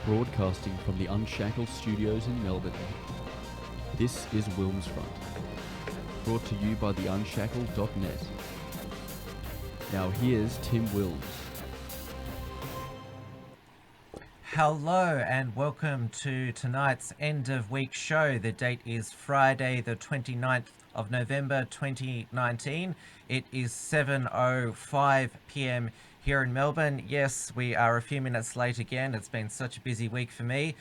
broadcasting from the Unshackled studios in Melbourne. This is WilmsFront, brought to you by the Unshackled.net. Now here's Tim Wilms. Hello and welcome to tonight's end of week show. The date is Friday the 29th of November 2019. It is 7:05 p.m. here in Melbourne. Yes, we are a few minutes late again. It's been such a busy week for me.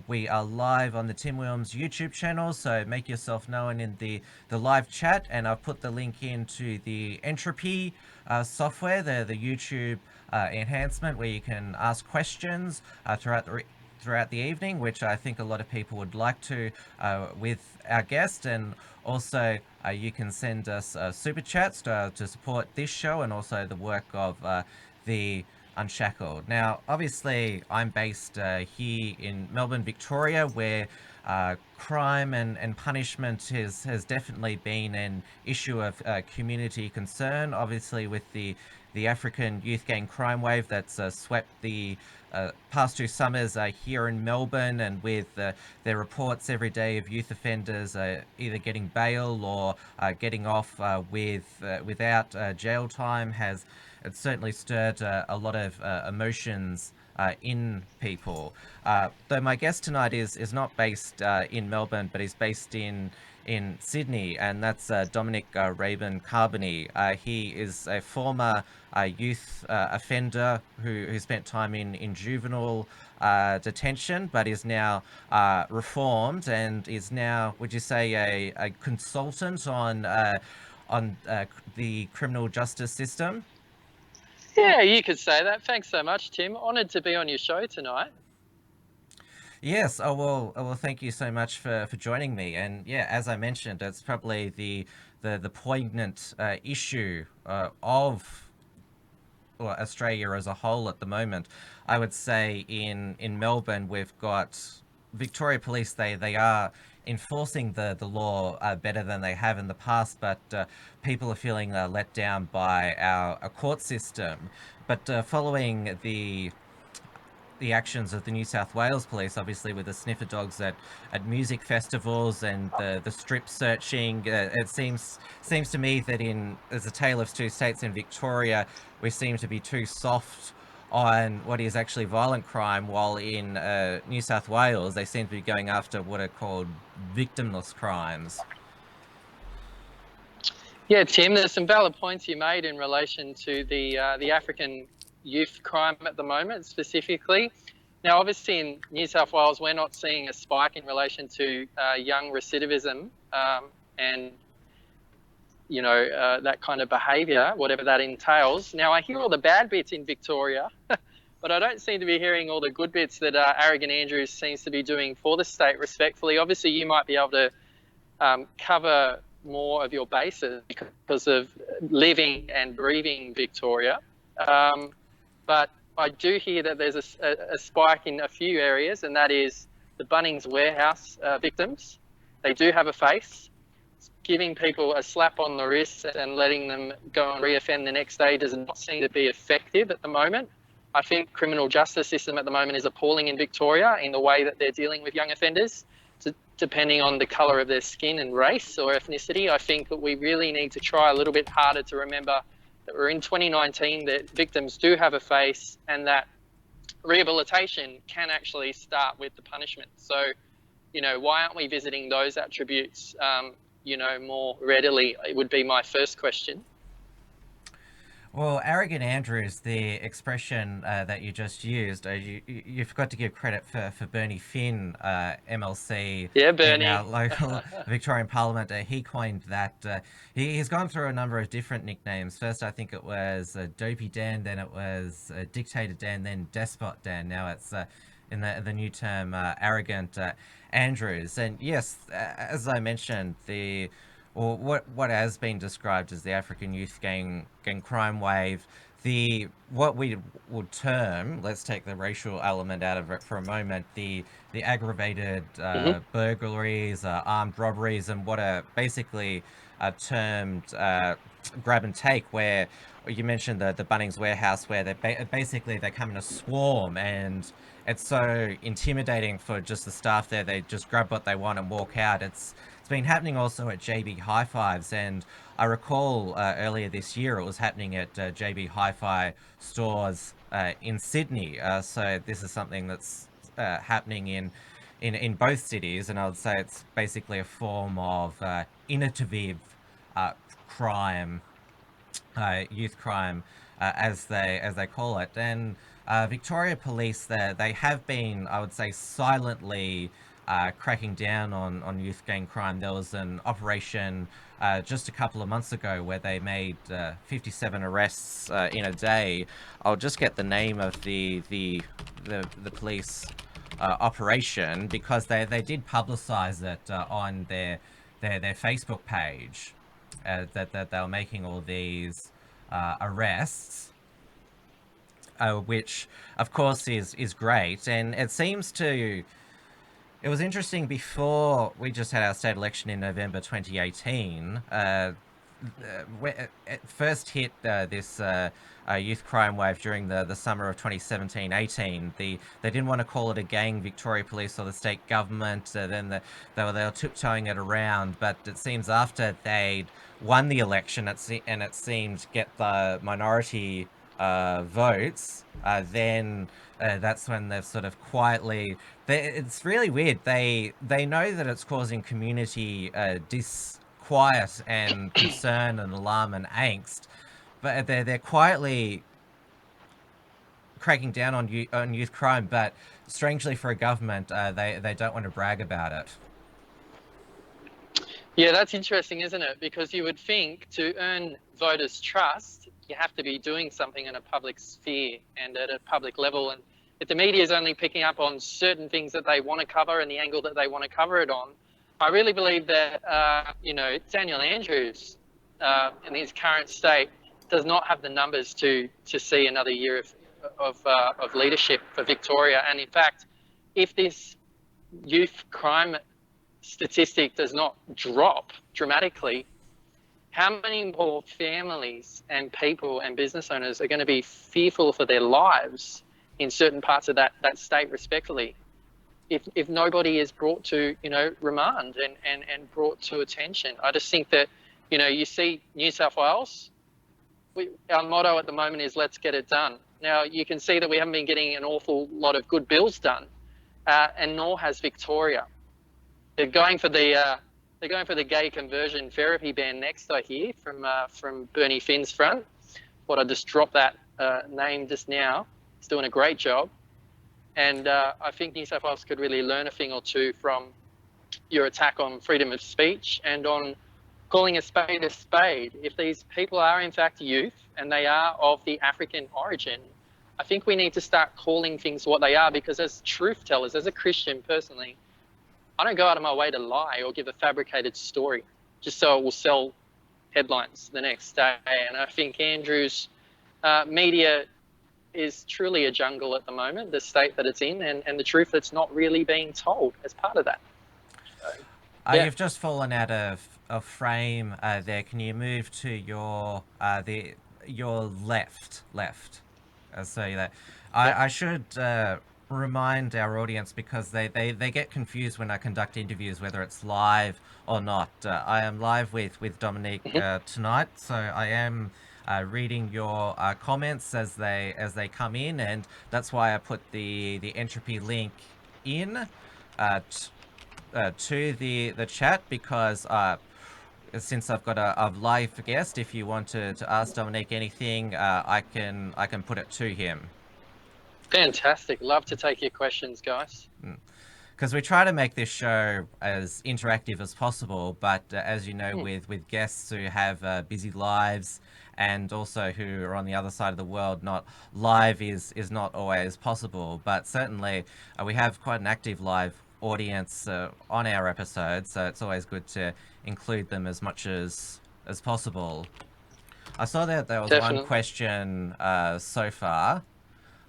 We are live on the Tim Wilms YouTube channel, so make yourself known in the live chat, and I've put the link into the Entropy software, the YouTube enhancement where you can ask questions throughout the evening, which I think a lot of people would like to with our guest. And also you can send us super chats to support this show and also the work of the Unshackled. Now, obviously, I'm based here in Melbourne, Victoria, where crime and punishment has definitely been an issue of community concern. Obviously, with the African youth gang crime wave that's swept the past two summers here in Melbourne, and with their reports every day of youth offenders either getting bail or getting off without jail time, it's certainly stirred a lot of emotions in people. Though my guest tonight is not based in Melbourne, but he's based in Sydney, and that's Domonic Raymond-Carnaby. He is a former youth offender who spent time in juvenile detention, but is now reformed and is now, would you say, a consultant on the criminal justice system? Yeah, you could say that. Thanks so much, Tim. Honoured to be on your show tonight. Yes, well, thank you so much for joining me. And yeah, as I mentioned, it's probably the poignant issue of Australia as a whole at the moment. I would say in Melbourne, we've got Victoria Police. They are enforcing the law better than they have in the past, but people are feeling let down by our court system. But following the actions of the New South Wales Police, obviously with the sniffer dogs at music festivals and the strip searching, it seems to me that as a tale of two states in Victoria, we seem to be too soft on what is actually violent crime, while in New South Wales they seem to be going after what are called victimless crimes. Yeah, Tim, there's some valid points you made in relation to the African youth crime at the moment specifically. Now, obviously in New South Wales, we're not seeing a spike in relation to young recidivism and, you know, that kind of behaviour, whatever that entails. Now, I hear all the bad bits in Victoria, but I don't seem to be hearing all the good bits that Arrogant Andrews seems to be doing for the state, respectfully. Obviously, you might be able to cover more of your bases because of living and breathing Victoria. But I do hear that there's a spike in a few areas, and that is the Bunnings warehouse victims. They do have a face. Giving people a slap on the wrist and letting them go and reoffend the next day does not seem to be effective at the moment. I think criminal justice system at the moment is appalling in Victoria in the way that they're dealing with young offenders, depending on the colour of their skin and race or ethnicity. I think that we really need to try a little bit harder to remember that we're in 2019, that victims do have a face, and that rehabilitation can actually start with the punishment. So, you know, why aren't we visiting those attributes, you know, more readily? It would be my first question. Well, Arrogant Andrews, the expression that you just used, you forgot to give credit for Bernie Finn, MLC, yeah, Bernie, in our local Victorian Parliament. He coined that. He's gone through a number of different nicknames. First, I think it was Dopey Dan, then it was Dictator Dan, then Despot Dan. Now it's in the new term Arrogant Andrews. And yes, as I mentioned, what has been described as the African youth gang crime wave, what we would term, let's take the racial element out of it for a moment, the aggravated burglaries, armed robberies, and what are basically termed grab and take, where you mentioned the Bunnings warehouse, where basically they come in a swarm, and it's so intimidating for just the staff there. They just grab what they want and walk out. It's been happening also at JB Hi-Fives, and I recall earlier this year it was happening at JB Hi-Fi stores in Sydney. So this is something that's happening in both cities, and I would say it's basically a form of innovative crime, youth crime, as they call it. And Victoria Police, they have been, I would say, silently cracking down on youth gang crime. There was an operation just a couple of months ago where they made 57 arrests in a day. I'll just get the name of the police operation, because they did publicize it on their Facebook page, that they were making all these arrests, which of course is great. And it seems to, it was interesting, before we just had our state election in November 2018, it first hit this youth crime wave during the summer of 2017-18. They didn't want to call it a gang, Victoria Police or the state government. Then they were tiptoeing it around. But it seems after they'd won the election, and it seemed get the minority votes, then that's when they've sort of quietly. It's really weird. They know that it's causing community disquiet and concern and alarm and angst, but they're quietly cracking down on youth crime. But strangely, for a government, they don't want to brag about it. Yeah, that's interesting, isn't it? Because you would think to earn voters' trust, you have to be doing something in a public sphere and at a public level. And if the media is only picking up on certain things that they want to cover and the angle that they want to cover it on, I really believe that, Daniel Andrews, in his current state, does not have the numbers to see another year of leadership for Victoria. And in fact, if this youth crime statistic does not drop dramatically, how many more families and people and business owners are going to be fearful for their lives in certain parts of that state, respectfully, if nobody is brought to, remand and brought to attention? I just think that, you see New South Wales, our motto at the moment is let's get it done. Now, you can see that we haven't been getting an awful lot of good bills done, and nor has Victoria. They're going for the gay conversion therapy ban next, I hear, from Bernie Finn's front. Thought I'd just drop that name just now. He's doing a great job. And I think New South Wales could really learn a thing or two from your attack on freedom of speech and on calling a spade a spade. If these people are in fact youth and they are of the African origin, I think we need to start calling things what they are, because as truth tellers, as a Christian personally, I don't go out of my way to lie or give a fabricated story just so it will sell headlines the next day. And I think Andrew's media is truly a jungle at the moment, the state that it's in, and the truth that's not really being told as part of that. So, yeah. You've just fallen out of frame there. Can you move to your left? So that I should remind our audience, because they get confused when I conduct interviews whether it's live or not. I am live with Domonic tonight, so I am reading your comments as they come in, and that's why I put the entropy link in to the chat, because since I've got a live guest, if you want to ask Domonic anything, I can put it to him. Fantastic. Love to take your questions, guys. Because we try to make this show as interactive as possible, but as you know, with guests who have busy lives and also who are on the other side of the world, not live is not always possible. But certainly we have quite an active live audience on our episodes, so it's always good to include them as much as possible. I saw that there was one question so far.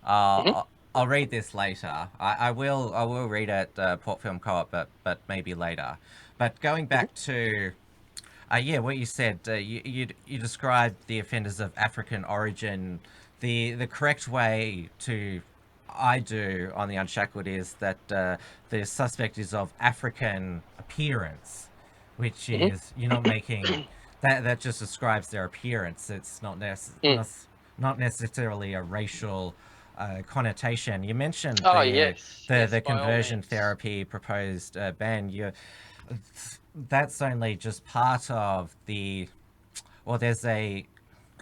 I'll read this later. I will read it Port Film Co-op, but maybe later. But going back to Yeah, what you said, you described the offenders of African origin. The correct way to I do on the Unshackled is that the suspect is of African appearance, which Hmm. is you're not making that just describes their appearance. It's Mm. not necessarily a racial connotation. You mentioned Oh, yes, yes, the by all conversion means. therapy proposed ban. That's only just part of the. Well, there's a.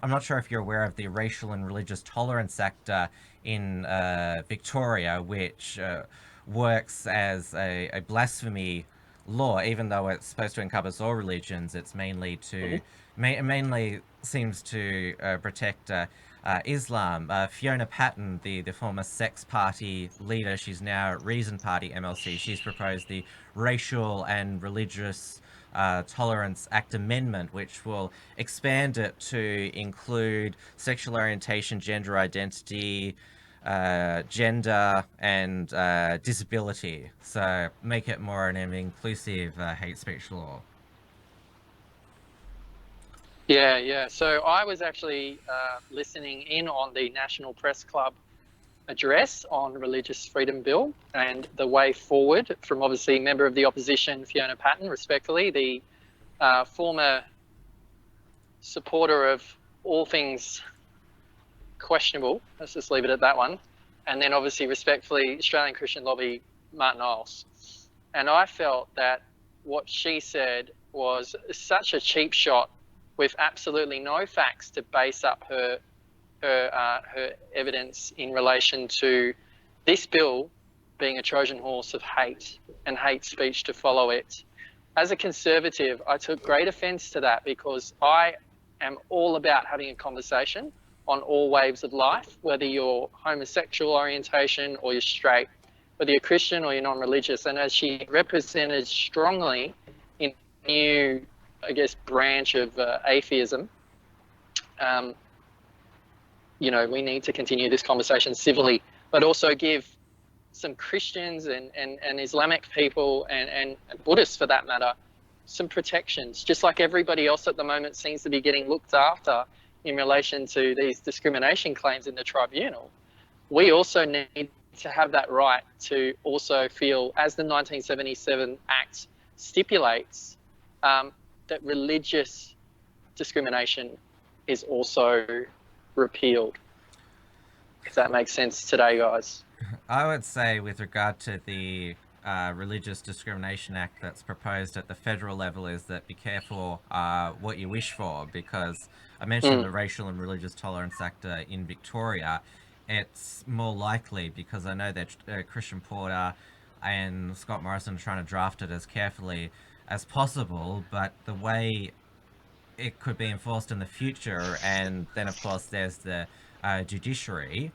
I'm not sure if you're aware of the Racial and Religious Tolerance Act in Victoria, which works as a blasphemy law, even though it's supposed to encompass all religions. It's mainly Hmm. mainly seems to protect Islam. Fiona Patton, the former Sex Party leader, she's now Reason Party MLC. She's proposed the Racial and Religious Tolerance Act Amendment, which will expand it to include sexual orientation, gender identity, gender, and disability. So make it more an inclusive hate speech law. Yeah, yeah. So I was actually listening in on the National Press Club address on Religious Freedom Bill and the way forward from obviously member of the opposition Fiona Patton, respectfully, the former supporter of all things questionable. Let's just leave it at that one. And then obviously respectfully Australian Christian Lobby Martin Iles. And I felt that what she said was such a cheap shot with absolutely no facts to base up her evidence in relation to this bill being a Trojan horse of hate and hate speech to follow it. As a Conservative, I took great offence to that because I am all about having a conversation on all waves of life, whether you're homosexual orientation or you're straight, whether you're Christian or you're non-religious. And as she represented strongly in a new, I guess, branch of atheism, you know, we need to continue this conversation civilly, but also give some Christians and Islamic people and Buddhists, for that matter, some protections, just like everybody else at the moment seems to be getting looked after in relation to these discrimination claims in the tribunal. We also need to have that right to also feel, as the 1977 Act stipulates, that religious discrimination is also repealed, if that makes sense today, guys. I would say, with regard to the Religious Discrimination Act that's proposed at the federal level, is that be careful what you wish for, because I mentioned Mm. the Racial and Religious Tolerance Act in Victoria. It's more likely, because I know that Christian Porter and Scott Morrison are trying to draft it as carefully as possible, but the way it could be enforced in the future, and then of course there's the judiciary,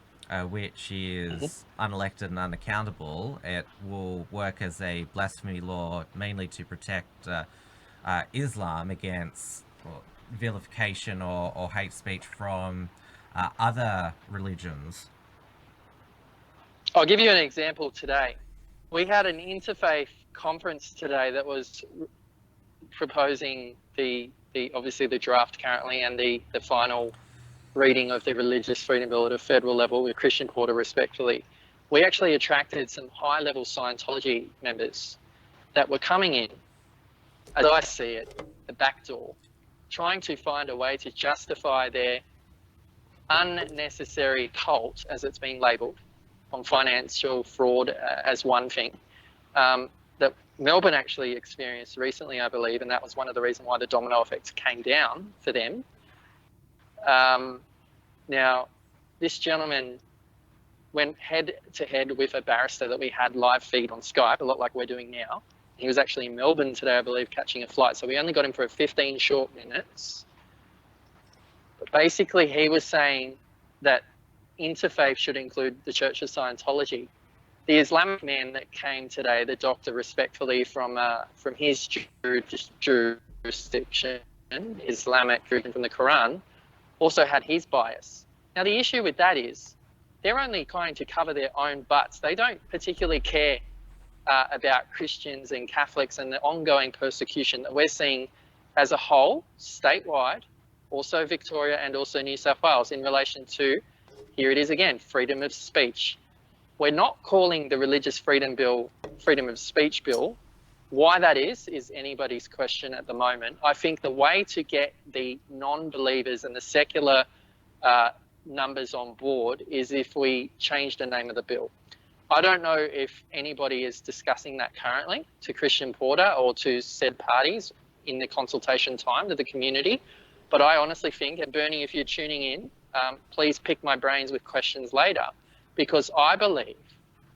which is unelected and unaccountable. It will work as a blasphemy law, mainly to protect Islam against vilification or hate speech from other religions. I'll give you an example today. We had an interfaith conference today that was proposing the obviously the draft currently and the final reading of the Religious Freedom Bill at a federal level with Christian Porter, respectfully. We actually attracted some high-level Scientology members that were coming in, as I see it, the back door, trying to find a way to justify their unnecessary cult, as it's been labelled, on financial fraud as one thing, that Melbourne actually experienced recently, I believe, and that was one of the reasons why the domino effect came down for them. Now, this gentleman went head to head with a barrister that we had live feed on Skype, a lot like we're doing now. He was actually in Melbourne today, I believe, catching a flight. So we only got him for 15 short minutes. But basically, he was saying that interfaith should include the Church of Scientology. The Islamic man that came today, the doctor, respectfully, from his jurisdiction, Islamic from the Quran, also had his bias. Now, the issue with that is they're only trying to cover their own butts. They don't particularly care about Christians and Catholics and the ongoing persecution that we're seeing as a whole, statewide, also Victoria and also New South Wales, in relation to, here it is again, freedom of speech. We're not calling the Religious Freedom Bill freedom of speech bill. Why that is anybody's question at the moment. I think the way to get the non-believers and the secular numbers on board is if we change the name of the bill. I don't know if anybody is discussing that currently to Christian Porter or to said parties in the consultation time to the community, but I honestly think, and Bernie, if you're tuning in, please pick my brains with questions later, because I believe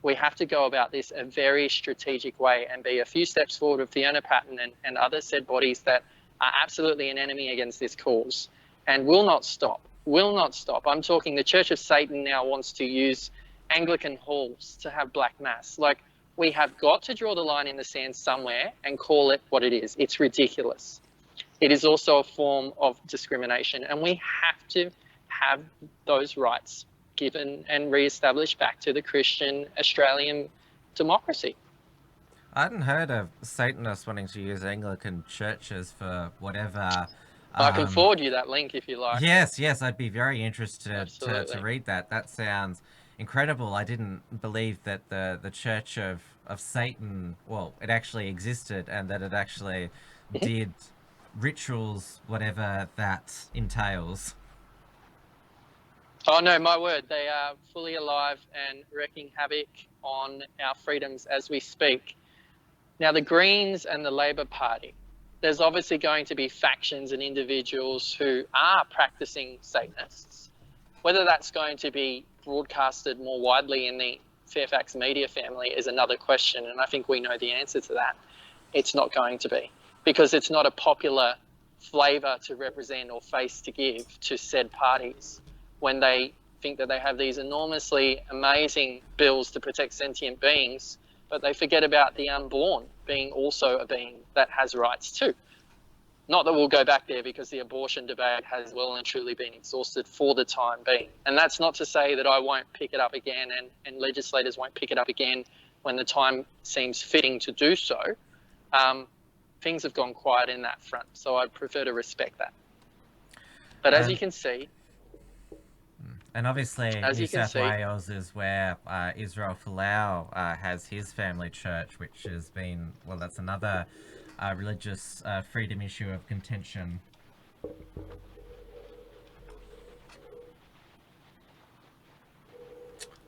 we have to go about this a very strategic way and be a few steps forward with Fiona Patton and other said bodies that are absolutely an enemy against this cause and will not stop. I'm talking the Church of Satan now wants to use Anglican halls to have black mass. Like, we have got to draw the line in the sand somewhere and call it what it is. It's ridiculous. It is also a form of discrimination, and we have to have those rights given and re-established back to the Christian Australian democracy. I hadn't heard of Satanists wanting to use Anglican churches for whatever. I can forward you that link if you like. Yes, I'd be very interested to read that. That sounds incredible. I didn't believe that the Church of Satan, well, it actually existed and that it actually did rituals, whatever that entails. Oh no, my word, they are fully alive and wreaking havoc on our freedoms as we speak. Now, the Greens and the Labor Party, there's obviously going to be factions and individuals who are practicing Satanists. Whether that's going to be broadcasted more widely in the Fairfax media family is another question, and I think we know the answer to that. It's not going to be, because it's not a popular flavour to represent or face to give to said parties when they think that they have these enormously amazing bills to protect sentient beings, but they forget about the unborn being also a being that has rights too. Not that we'll go back there, because the abortion debate has well and truly been exhausted for the time being. And that's not to say that I won't pick it up again and legislators won't pick it up again when the time seems fitting to do so. Things have gone quiet in that front, so I'd prefer to respect that. But as you can see, and obviously, New South Wales is where Israel Folau has his family church, which has been, well, that's another religious freedom issue of contention.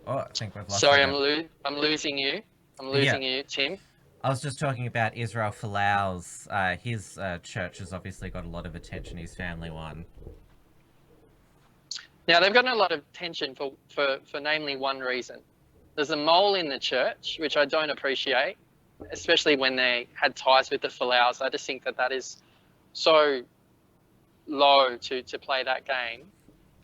Oh, I think we've lost. Sorry, I'm losing you. I'm losing you, Tim. I was just talking about Israel Folau's, his church has obviously got a lot of attention, his family one. Now, they've gotten a lot of attention for namely one reason. There's a mole in the church, which I don't appreciate, especially when they had ties with the Falaus. I just think that is so low to play that game.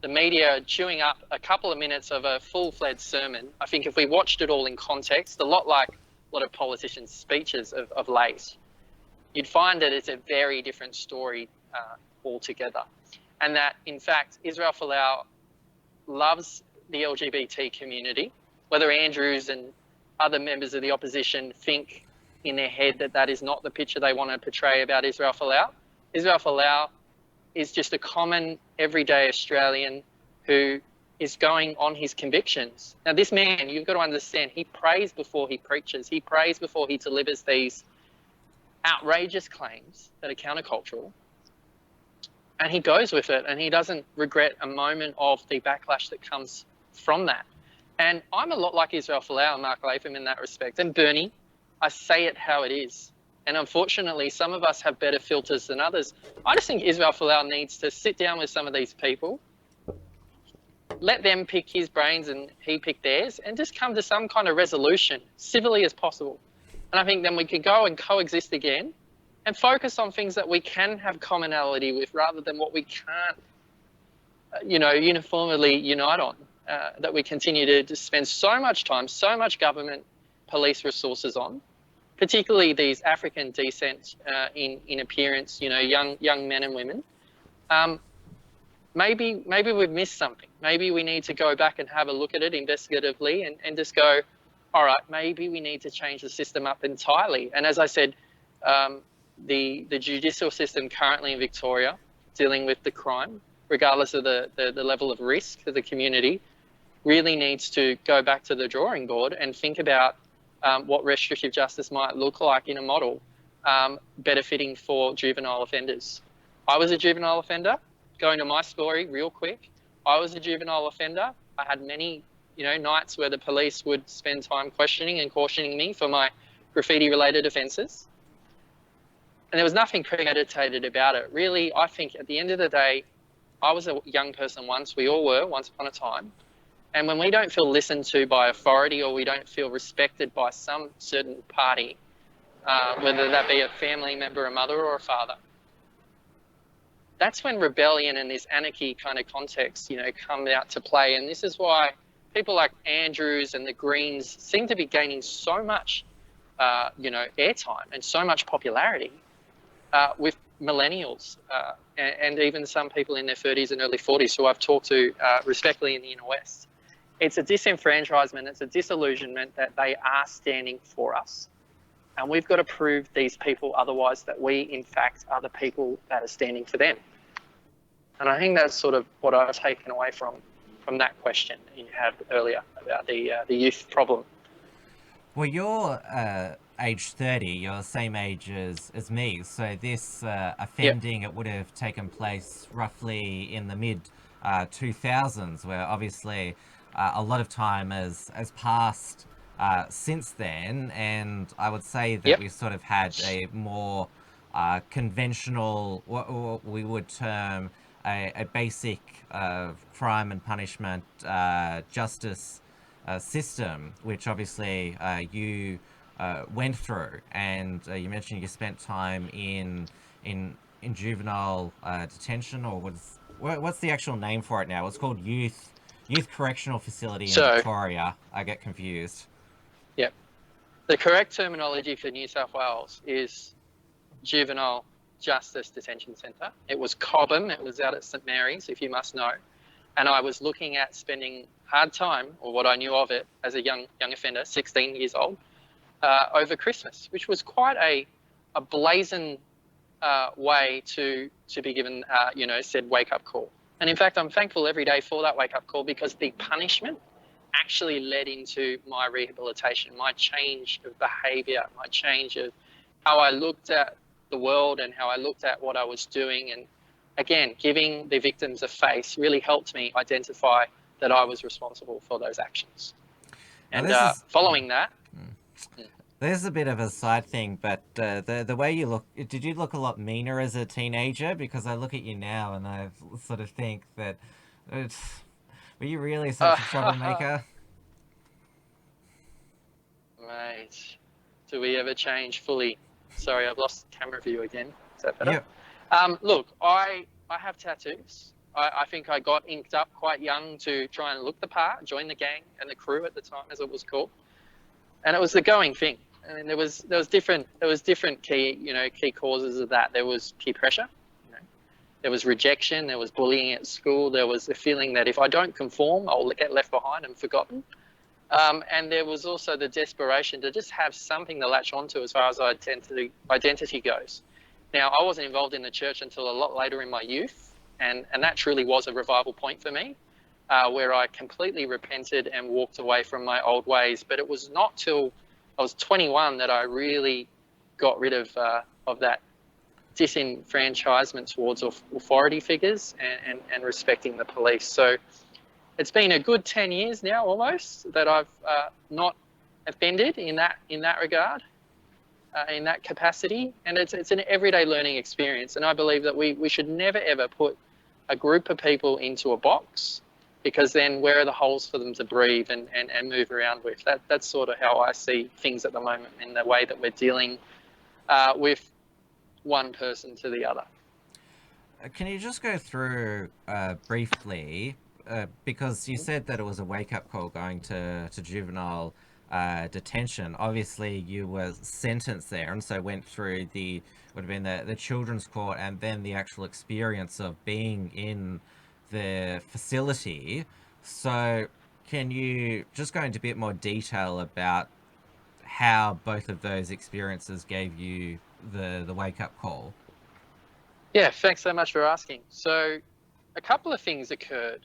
The media chewing up a couple of minutes of a full-fledged sermon. I think if we watched it all in context, a lot like a lot of politicians' speeches of late, you'd find that it's a very different story altogether. And that, in fact, Israel Folau loves the LGBT community, whether Andrews and other members of the opposition think in their head that is not the picture they want to portray about Israel Folau. Israel Folau is just a common, everyday Australian who is going on his convictions. Now, this man, you've got to understand, he prays before he preaches. He prays before he delivers these outrageous claims that are countercultural. And he goes with it, and he doesn't regret a moment of the backlash that comes from that. And I'm a lot like Israel Folau and Mark Latham in that respect. And Bernie, I say it how it is. And unfortunately, some of us have better filters than others. I just think Israel Folau needs to sit down with some of these people, let them pick his brains and he pick theirs, and just come to some kind of resolution, civilly as possible. And I think then we can go and coexist again and focus on things that we can have commonality with, rather than what we can't, uniformly unite on. That we continue to spend so much time, so much government, police resources on, particularly these African descent in appearance, young men and women. Maybe we've missed something. Maybe we need to go back and have a look at it investigatively and just go, all right, maybe we need to change the system up entirely. And as I said, the judicial system currently in Victoria dealing with the crime, regardless of the level of risk to the community, really needs to go back to the drawing board and think about what restorative justice might look like in a model better fitting for juvenile offenders. I was a juvenile offender. Going to my story real quick, I was a juvenile offender. I had many, nights where the police would spend time questioning and cautioning me for my graffiti-related offences. And there was nothing premeditated about it. Really, I think at the end of the day, I was a young person once. We all were once upon a time. And when we don't feel listened to by authority, or we don't feel respected by some certain party, whether that be a family member, a mother or a father, that's when rebellion and this anarchy kind of context, come out to play. And this is why people like Andrews and the Greens seem to be gaining so much, airtime and so much popularity with millennials and even some people in their 30s and early 40s who I've talked to respectfully in the inner west. It's a disenfranchisement, it's a disillusionment that they are standing for us. And we've got to prove these people otherwise that we, in fact, are the people that are standing for them. And I think that's sort of what I've taken away from that question you had earlier about the youth problem. Well, you're age 30, you're the same age as me. So this offending, It would have taken place roughly in the mid 2000s, where obviously a lot of time has passed since then, and I would say that we sort of had a more conventional, what we would term a basic crime and punishment justice system, which obviously you went through, and you mentioned you spent time in juvenile detention, or what's the actual name for it now? It's called Youth Correctional Facility in Victoria. I get confused. Yep. The correct terminology for New South Wales is Juvenile Justice Detention Centre. It was Cobham. It was out at St Mary's, if you must know. And I was looking at spending hard time, or what I knew of it as a young offender, 16 years old, over Christmas, which was quite a blazing way to be given, said wake-up call. And in fact, I'm thankful every day for that wake-up call, because the punishment actually led into my rehabilitation, my change of behaviour, my change of how I looked at the world and how I looked at what I was doing. And again, giving the victims a face really helped me identify that I was responsible for those actions. And following that... There's a bit of a side thing, but the way you look, did you look a lot meaner as a teenager? Because I look at you now and I sort of think that, were you really such a troublemaker? Mate, do we ever change fully? Sorry, I've lost camera view again. Is that better? Yep. Look, I have tattoos. I think I got inked up quite young to try and look the part, join the gang and the crew at the time, as it was called. And it was the going thing. I mean, there was different key causes of that. There was peer pressure, there was rejection, there was bullying at school, there was the feeling that if I don't conform, I'll get left behind and forgotten. And there was also the desperation to just have something to latch onto as far as identity goes. Now, I wasn't involved in the church until a lot later in my youth, and that truly was a revival point for me, where I completely repented and walked away from my old ways. But it was not till I was 21 that I really got rid of that disenfranchisement towards authority figures and respecting the police. So it's been a good 10 years now almost that I've not offended in that regard, in that capacity. And it's an everyday learning experience. And I believe that we should never, ever put a group of people into a box, because then where are the holes for them to breathe and move around with? That's sort of how I see things at the moment in the way that we're dealing with one person to the other. Can you just go through briefly, because you said that it was a wake-up call going to juvenile detention. Obviously, you were sentenced there, and so went through would have been the children's court, and then the actual experience of being in the facility. So can you just go into a bit more detail about how both of those experiences gave you the wake up call? Yeah, thanks so much for asking. So, a couple of things occurred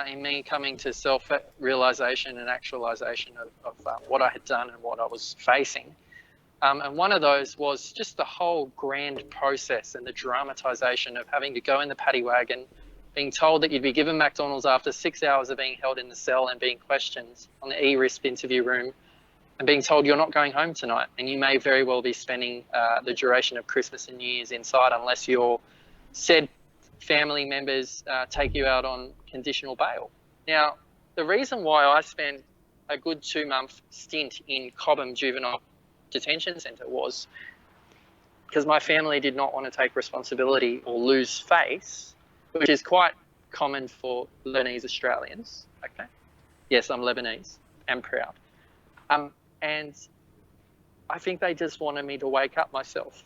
in me coming to self-realization and actualization of what I had done and what I was facing. And one of those was just the whole grand process and the dramatization of having to go in the paddy wagon, being told that you'd be given McDonald's after 6 hours of being held in the cell and being questioned on the e-RISP interview room, and being told you're not going home tonight and you may very well be spending the duration of Christmas and New Year's inside unless your said family members take you out on conditional bail. Now, the reason why I spent a good 2-month stint in Cobham Juvenile Detention Centre was because my family did not want to take responsibility or lose face, which is quite common for Lebanese Australians. Okay, yes, I'm Lebanese and proud. And I think they just wanted me to wake up myself.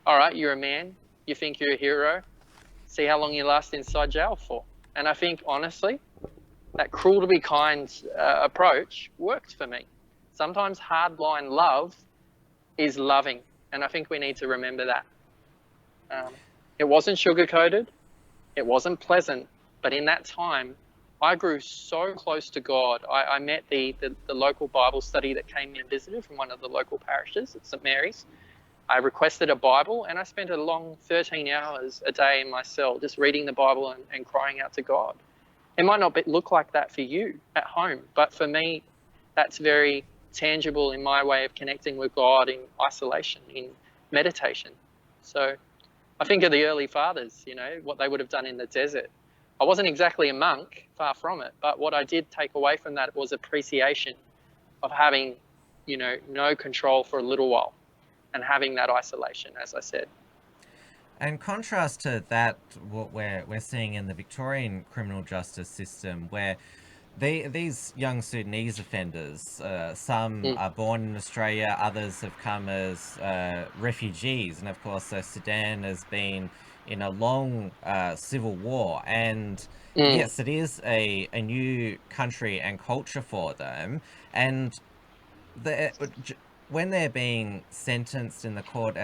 All right, you're a man. You think you're a hero. See how long you last inside jail for. And I think, honestly, that cruel to be kind approach worked for me. Sometimes hardline love is loving. And I think we need to remember that. It wasn't sugar-coated. It wasn't pleasant. But in that time, I grew so close to God. I met the local Bible study that came in and visited from one of the local parishes at St. Mary's. I requested a Bible and I spent a long 13 hours a day in my cell just reading the Bible and crying out to God. It might not look like that for you at home, but for me, that's very tangible in my way of connecting with God in isolation, in meditation. So I think of the early fathers, what they would have done in the desert. I wasn't exactly a monk, far from it, but what I did take away from that was appreciation of having, no control for a little while and having that isolation, as I said. And contrast to that, what we're seeing in the Victorian criminal justice system, where these young Sudanese offenders, some are born in Australia, others have come as refugees, and of course Sudan has been in a long civil war, and yes, it is a new country and culture for them, and when they're being sentenced in the court,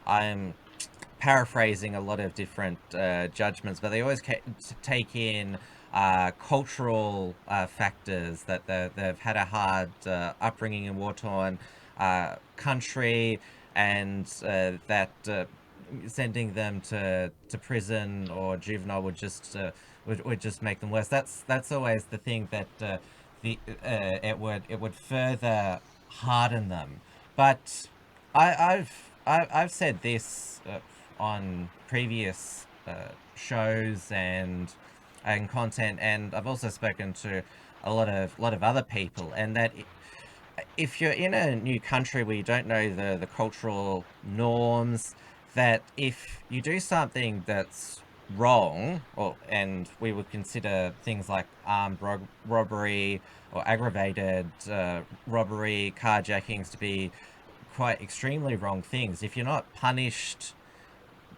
I'm paraphrasing a lot of different judgments, but they always take in cultural factors, that they've had a hard upbringing in war-torn country, and that sending them to prison or juvenile would just make them worse. That's always the thing, that it would further harden them. But I've said this on previous shows and content, and I've also spoken to a lot of other people, and that if you're in a new country where you don't know the cultural norms, that if you do something that's wrong, and we would consider things like armed robbery or aggravated robbery, carjackings to be quite extremely wrong things, if you're not punished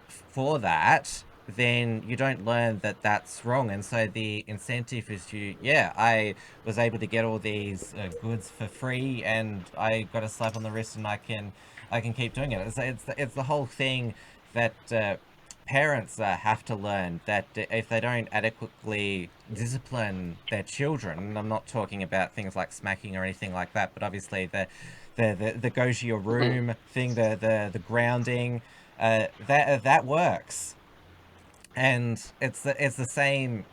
for that, then you don't learn that that's wrong. And so the incentive is I was able to get all these goods for free, and I got a slap on the wrist, and I can keep doing it. It's the whole thing that parents have to learn, that if they don't adequately discipline their children, and I'm not talking about things like smacking or anything like that, but obviously the go to your room thing, the grounding, that works. And it's the same.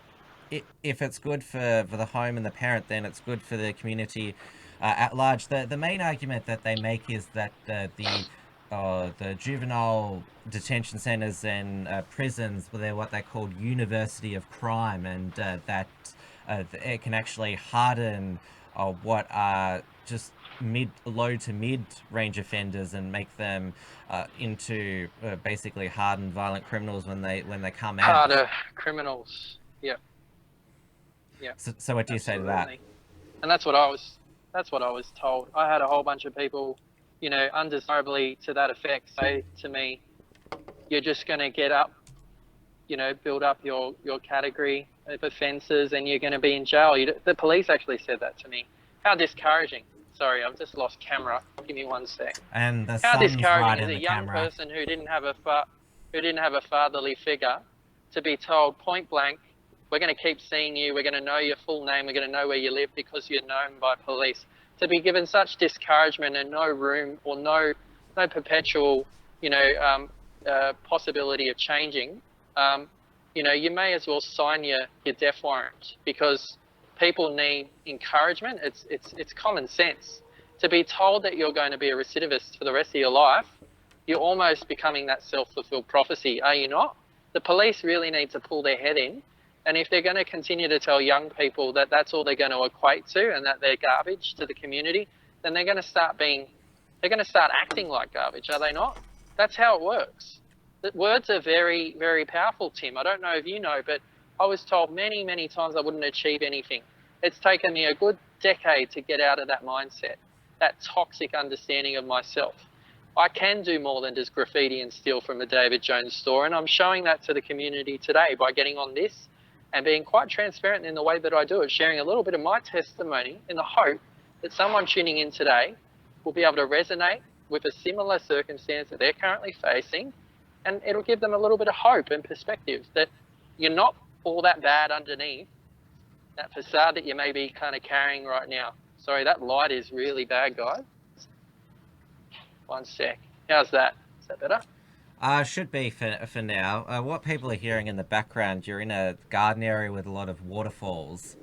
If it's good for the home and the parent, then it's good for the community at large. The main argument that they make is that the juvenile detention centres and prisons, they're what they call university of crime, and that it can actually harden what are just low to mid range offenders, and make them into basically hardened violent criminals when they come out. Harder criminals. Yep. So what do you say to that? And that's what I was told. I had a whole bunch of people, undesirably to that effect, say to me, "You're just going to get up, build up your category of offences, and you're going to be in jail." The police actually said that to me. How discouraging. Sorry, I've just lost camera. Give me 1 sec. And the How sun's right discouraging in as the a young camera. person who didn't have a fatherly figure to be told point blank, we're going to keep seeing you, we're going to know your full name, we're going to know where you live because you're known by police. To be given such discouragement and no room or no perpetual, possibility of changing, you may as well sign your death warrant, because people need encouragement. It's common sense. To be told that you're going to be a recidivist for the rest of your life, you're almost becoming that self-fulfilled prophecy, are you not? The police really need to pull their head in, and if they're going to continue to tell young people that that's all they're going to equate to and that they're garbage to the community, then they're going to start acting like garbage, are they not? That's how it works. Words are very, very powerful, Tim. I don't know if you know, but I was told many, many times I wouldn't achieve anything. It's taken me a good decade to get out of that mindset, that toxic understanding of myself. I can do more than just graffiti and steal from a David Jones store, and I'm showing that to the community today by getting on this and being quite transparent in the way that I do it, sharing a little bit of my testimony in the hope that someone tuning in today will be able to resonate with a similar circumstance that they're currently facing, and it'll give them a little bit of hope and perspective that you're not all that bad underneath that facade that you may be kind of carrying right now. Sorry, that light is really bad, guys. 1 sec. How's that? Is that better? Should be for now. What people are hearing in the background, you're in a garden area with a lot of waterfalls.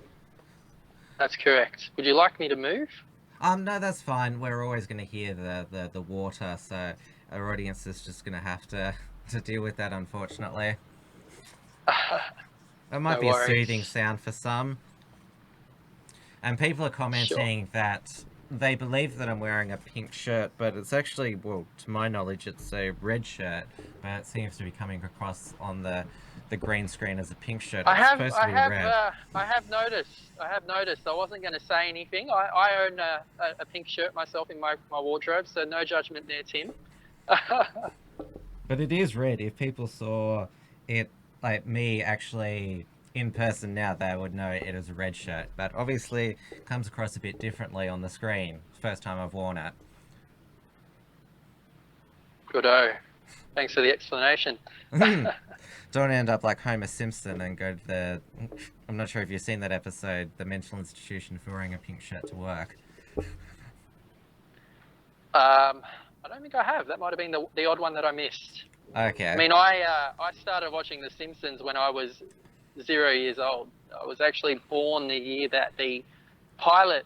That's correct. Would you like me to move? No, that's fine. We're always going to hear the water, so our audience is just going to have to deal with that, unfortunately. It might No be worries. a soothing sound for some. And people are commenting that they believe that I'm wearing a pink shirt, but it's actually, well, to my knowledge, it's a red shirt, but it seems to be coming across on the green screen as a pink shirt. It's supposed to be red. I have noticed. I wasn't going to say anything. I own a pink shirt myself in my wardrobe, so no judgment there, Tim. But it is red. If people saw it, like me, actually in person now, they would know it is a red shirt. But obviously, it comes across a bit differently on the screen. First time I've worn it. Good-o. Thanks for the explanation. Don't end up like Homer Simpson and go to the... I'm not sure if you've seen that episode, the mental institution for wearing a pink shirt to work. I don't think I have. That might have been the odd one that I missed. Okay. I mean, I started watching The Simpsons when I was 0 years old. I was actually born the year that the pilot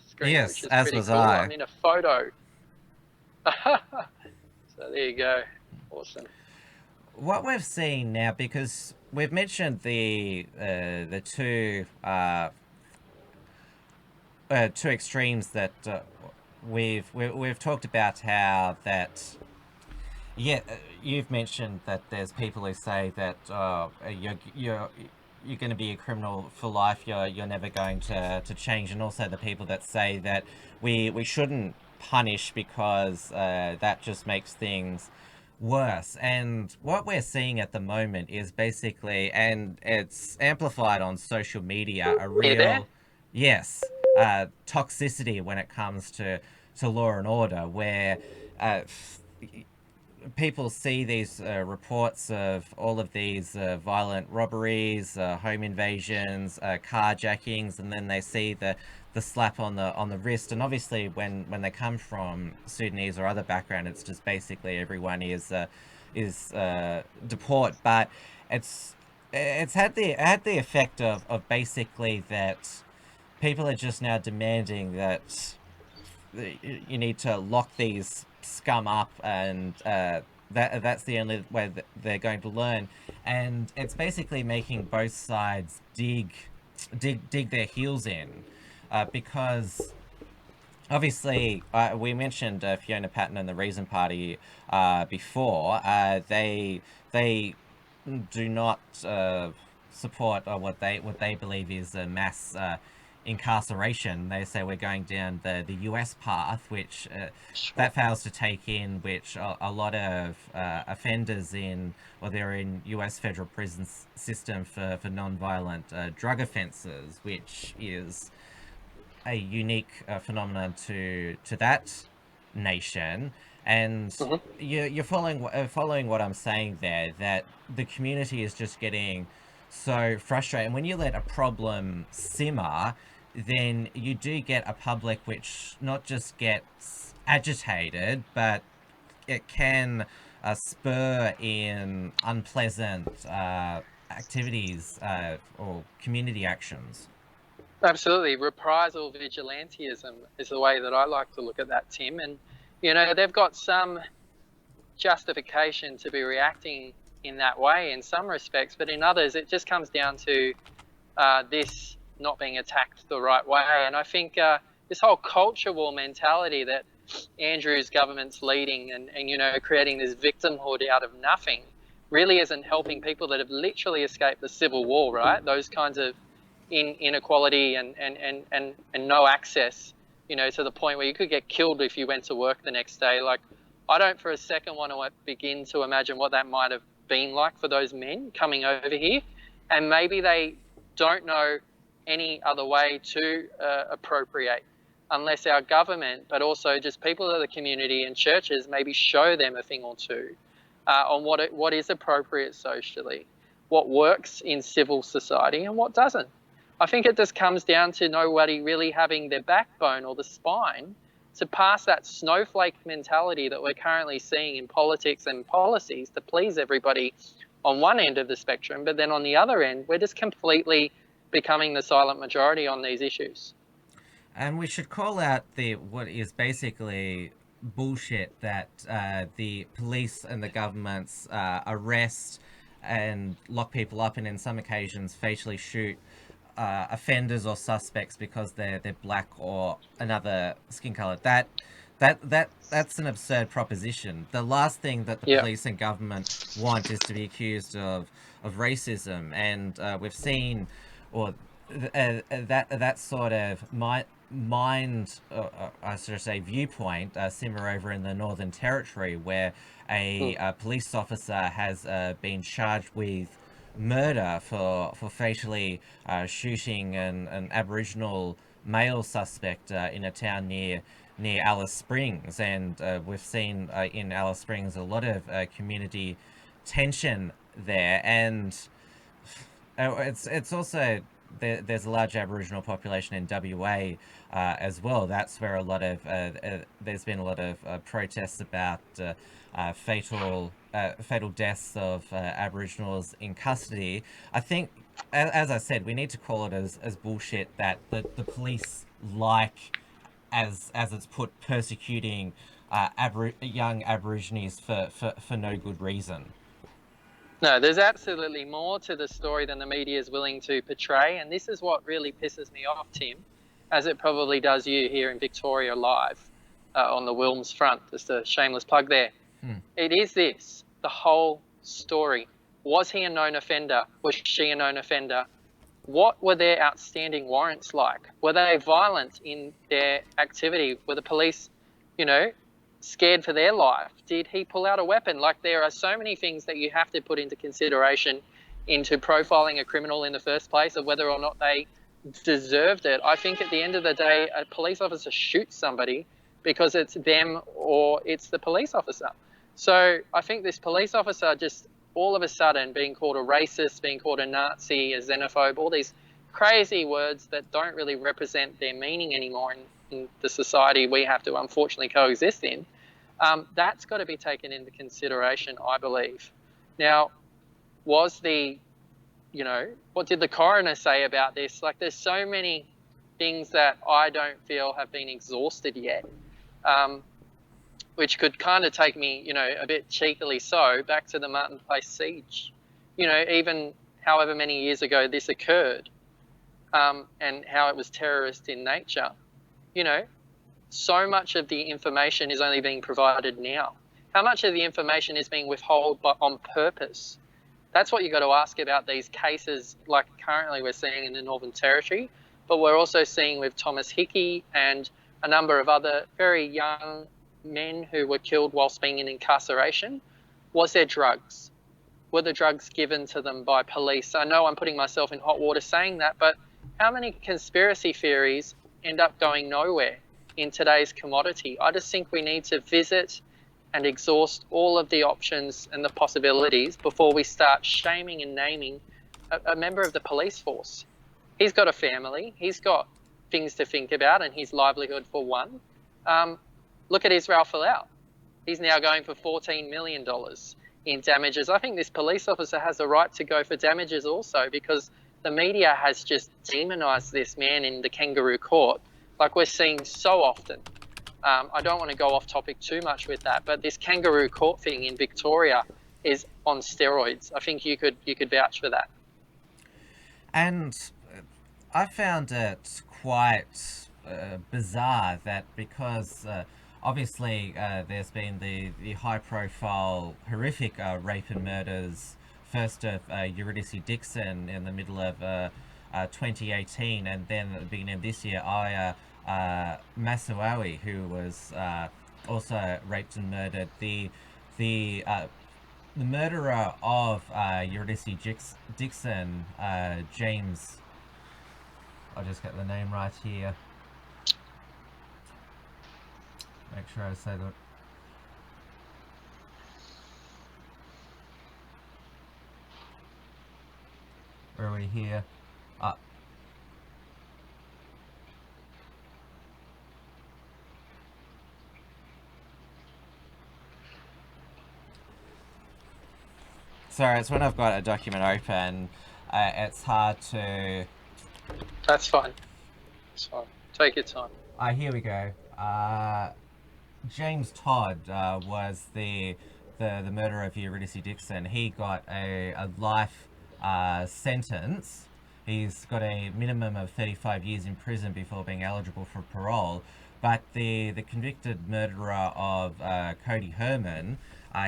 screen, yes, which is as pretty was cool. I. I'm in a photo. So there you go. Awesome. What we've seen now, because we've mentioned the two extremes that we've talked about, how that you've mentioned that there's people who say that you're going to be a criminal for life, you're never going to change, and also the people that say that we shouldn't punish because that just makes things worse. And what we're seeing at the moment is basically, and it's amplified on social media, a real toxicity when it comes to law and order, where people see these reports of all of these violent robberies, home invasions, carjackings, and then they see the slap on the wrist. And obviously when they come from Sudanese or other background, it's just basically everyone is deport. But it's had the effect of basically that people are just now demanding that you need to lock these scum up, and that's the only way that they're going to learn. And it's basically making both sides dig their heels in, because obviously we mentioned Fiona Patton and the Reason Party before. They do not support what they believe is a mass incarceration. They say we're going down the US path, which that fails to take in which a lot of offenders they're in US federal prison system for non-violent drug offences, which is a unique phenomenon to that nation. And you're following what I'm saying there, that the community is just getting so frustrated. And when you let a problem simmer, then you do get a public which not just gets agitated, but it can spur in unpleasant activities or community actions. Absolutely. Reprisal vigilantism is the way that I like to look at that, Tim. And, they've got some justification to be reacting in that way in some respects, but in others, it just comes down to this not being attacked the right way. And I think this whole culture war mentality that Andrew's government's leading and creating this victimhood out of nothing really isn't helping people that have literally escaped the civil war, right? Those kinds of inequality and no access, to the point where you could get killed if you went to work the next day. Like, I don't for a second want to begin to imagine what that might have been like for those men coming over here. And maybe they don't know any other way to appropriate unless our government, but also just people of the community and churches, maybe show them a thing or two on what is appropriate socially, what works in civil society and what doesn't. I think it just comes down to nobody really having their backbone or the spine to pass that snowflake mentality that we're currently seeing in politics and policies to please everybody on one end of the spectrum, but then on the other end, we're just completely becoming the silent majority on these issues. And we should call out what is basically bullshit that the police and the governments arrest and lock people up, and in some occasions facially shoot offenders or suspects because they're black or another skin color. That's an absurd proposition. The last thing that the police and government want is to be accused of racism, and we've seen, or that sort of I should say viewpoint simmer over in the Northern Territory, where a police officer has been charged with murder for facially shooting an Aboriginal male suspect in a town near Alice Springs. And we've seen in Alice Springs a lot of community tension there, and it's also there's a large Aboriginal population in WA as well. That's where a lot of there's been a lot of protests about fatal deaths of Aboriginals in custody. I think, as I said, we need to call it as bullshit that the police, like, as it's put, persecuting young Aborigines for no good reason. No, there's absolutely more to the story than the media is willing to portray, and this is what really pisses me off, Tim, as it probably does you here in Victoria Live on the WilmsFront. Just a shameless plug there. It is this, the whole story. Was he a known offender? Was she a known offender? What were their outstanding warrants like? Were they violent in their activity? Were the police, scared for their life? Did he pull out a weapon? Like, there are so many things that you have to put into consideration into profiling a criminal in the first place, of whether or not they deserved it. I think at the end of the day, a police officer shoots somebody because it's them or it's the police officer. So I think this police officer just all of a sudden being called a racist, being called a Nazi, a xenophobe, all these crazy words that don't really represent their meaning anymore in the society we have to unfortunately coexist in, that's got to be taken into consideration, I believe. Now, what did the coroner say about this? Like, there's so many things that I don't feel have been exhausted yet, which could kind of take me, a bit cheekily so, back to the Martin Place siege. Even however many years ago this occurred, and how it was terrorist in nature. So much of the information is only being provided now. How much of the information is being withheld on purpose? That's what you've got to ask about these cases, like currently we're seeing in the Northern Territory, but we're also seeing with Thomas Hickey and a number of other very young men who were killed whilst being in incarceration. Was there drugs? Were the drugs given to them by police? I know I'm putting myself in hot water saying that, but how many conspiracy theories end up going nowhere in today's commodity. I just think we need to visit and exhaust all of the options and the possibilities before we start shaming and naming a member of the police force. He's got a family, he's got things to think about, and his livelihood for one. Look at Israel Folau. He's now going for $14 million in damages. I think this police officer has a right to go for damages also, because the media has just demonised this man in the kangaroo court like we're seeing so often. I don't want to go off topic too much with that, but this kangaroo court thing in Victoria is on steroids. I think you could vouch for that. And I found it quite bizarre that because obviously there's been the high-profile, horrific rape and murders, first of Eurydice Dixon in the middle of 2018, and then at the beginning of this year, Aya Masuawi, who was also raped and murdered. The murderer of Eurydice Dixon, James, I'll just get the name right here. Make sure I say that. Where are we here? Sorry, it's when I've got a document open, it's hard to... That's fine. It's fine. Take your time. Here we go. James Todd was the murderer of Eurydice Dixon. He got a life sentence. He's got a minimum of 35 years in prison before being eligible for parole. But the convicted murderer of Cody Herman,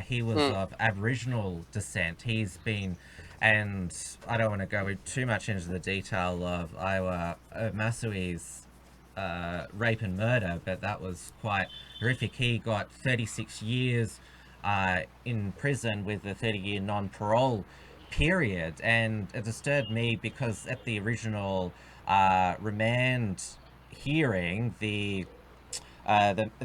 he was of Aboriginal descent. He's been, and I don't want to go too much into the detail of Iowa Masui's rape and murder, but that was quite horrific. He got 36 years in prison with a 30-year non-parole period, and it disturbed me because at the original remand hearing, the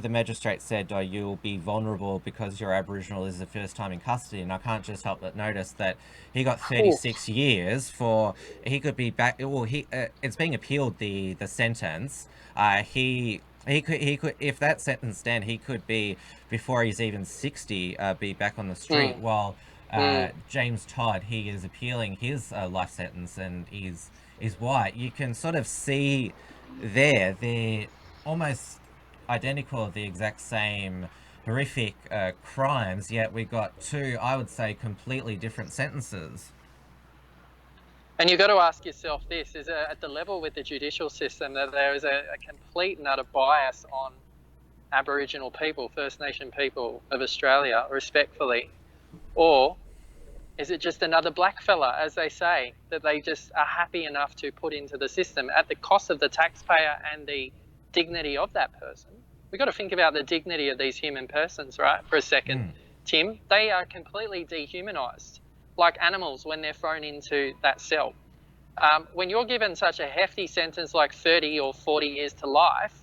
magistrate said, "Oh, you'll be vulnerable because you're Aboriginal. This is the first time in custody." And I can't just help but notice that he got 36 years for. He could be back. Well, it's being appealed, the sentence. He could, if that sentence stand, he could be, before he's even 60, be back on the street. While James Todd, he is appealing his life sentence, and is white. You can sort of see there they're almost identical, the exact same horrific crimes, yet we got two, I would say, completely different sentences. And you've got to ask yourself this, is at the level with the judicial system that there is a complete and utter bias on Aboriginal people, First Nation people of Australia, respectfully, or is it just another black fella, as they say, that they just are happy enough to put into the system at the cost of the taxpayer and the dignity of that person? We've got to think about the dignity of these human persons, right, for a second. Tim, they are completely dehumanised, like animals when they're thrown into that cell. When you're given such a hefty sentence like 30 or 40 years to life,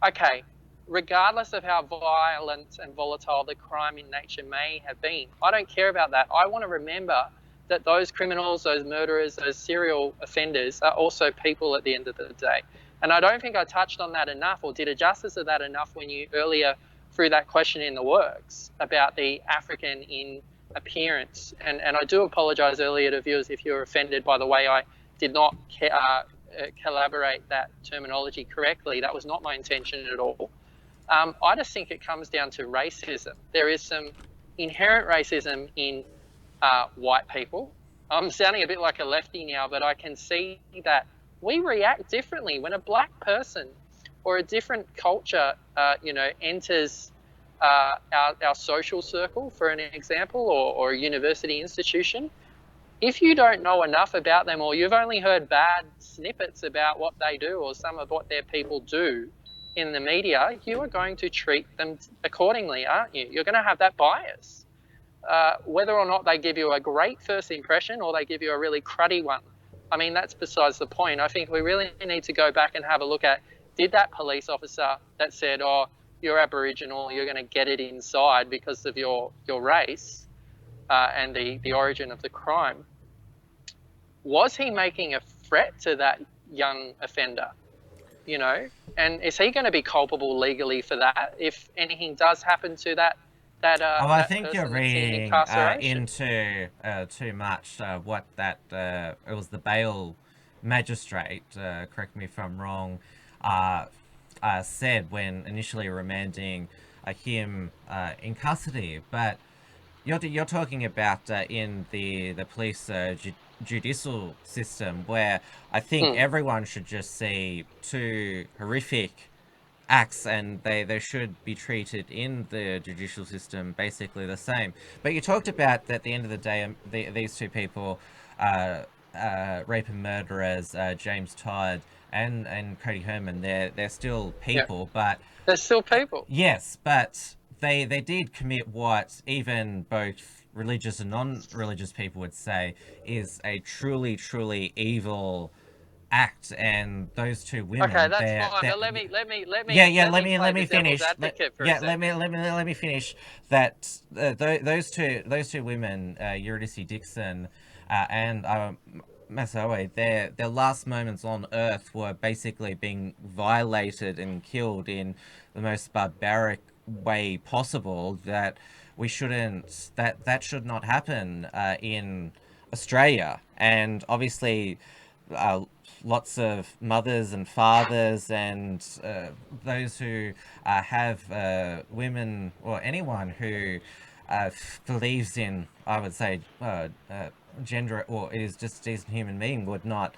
okay, regardless of how violent and volatile the crime in nature may have been, I don't care about that. I want to remember that those criminals, those murderers, those serial offenders are also people at the end of the day. And I don't think I touched on that enough, or did a justice of that enough when you earlier threw that question in the works about the African in appearance. And I do apologise earlier to viewers if you're offended by the way I did not collaborate that terminology correctly. That was not my intention at all. I just think it comes down to racism. There is some inherent racism in white people. I'm sounding a bit like a lefty now, but I can see that we react differently when a black person or a different culture, enters our social circle, for an example, or a university institution. If you don't know enough about them, or you've only heard bad snippets about what they do or some of what their people do in the media, you are going to treat them accordingly, aren't you? You're going to have that bias. Whether or not they give you a great first impression or they give you a really cruddy one, I mean, that's besides the point. I think we really need to go back and have a look at did that police officer that said, "Oh, you're Aboriginal, you're going to get it inside because of your race and the origin of the crime," was he making a threat to that young offender? You know, and is he going to be culpable legally for that if anything does happen to that I think person you're that's in reading incarceration? into too much what that it was the bail magistrate, correct me if I'm wrong, said when initially remanding him in custody. But you're talking about in the police judicial system, where I think everyone should just see two horrific acts, and they should be treated in the judicial system basically the same. But you talked about that at the end of the day, these two people, rape and murderers, James Todd and Cody Herman, they're still Yeah, people, but there's still people. yes, but they did commit what even both religious and non-religious people would say is a truly evil act. And those two Okay, women, that's they're, fine. they're But let me let me play let the me devil's finish. advocate for a second. Let me finish. That those two women, Eurydice Dixon and Masawe, their last moments on Earth were basically being violated and killed in the most barbaric way possible. That we shouldn't that should not happen in Australia. And obviously, lots of mothers and fathers and those who have women, or anyone who believes in, I would say, gender, or is just a decent human being, would not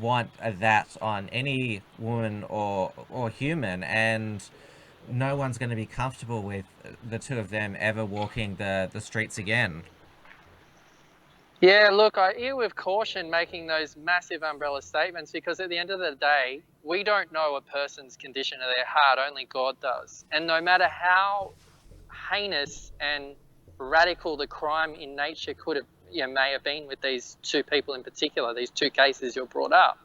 want that on any woman or human. And no one's going to be comfortable with the two of them ever walking the streets again. Yeah, look, I ear with caution making those massive umbrella statements, because at the end of the day, we don't know a person's condition of their heart, only God does. And no matter how heinous and radical the crime in nature could have, may have been with these two people in particular, these two cases you brought up,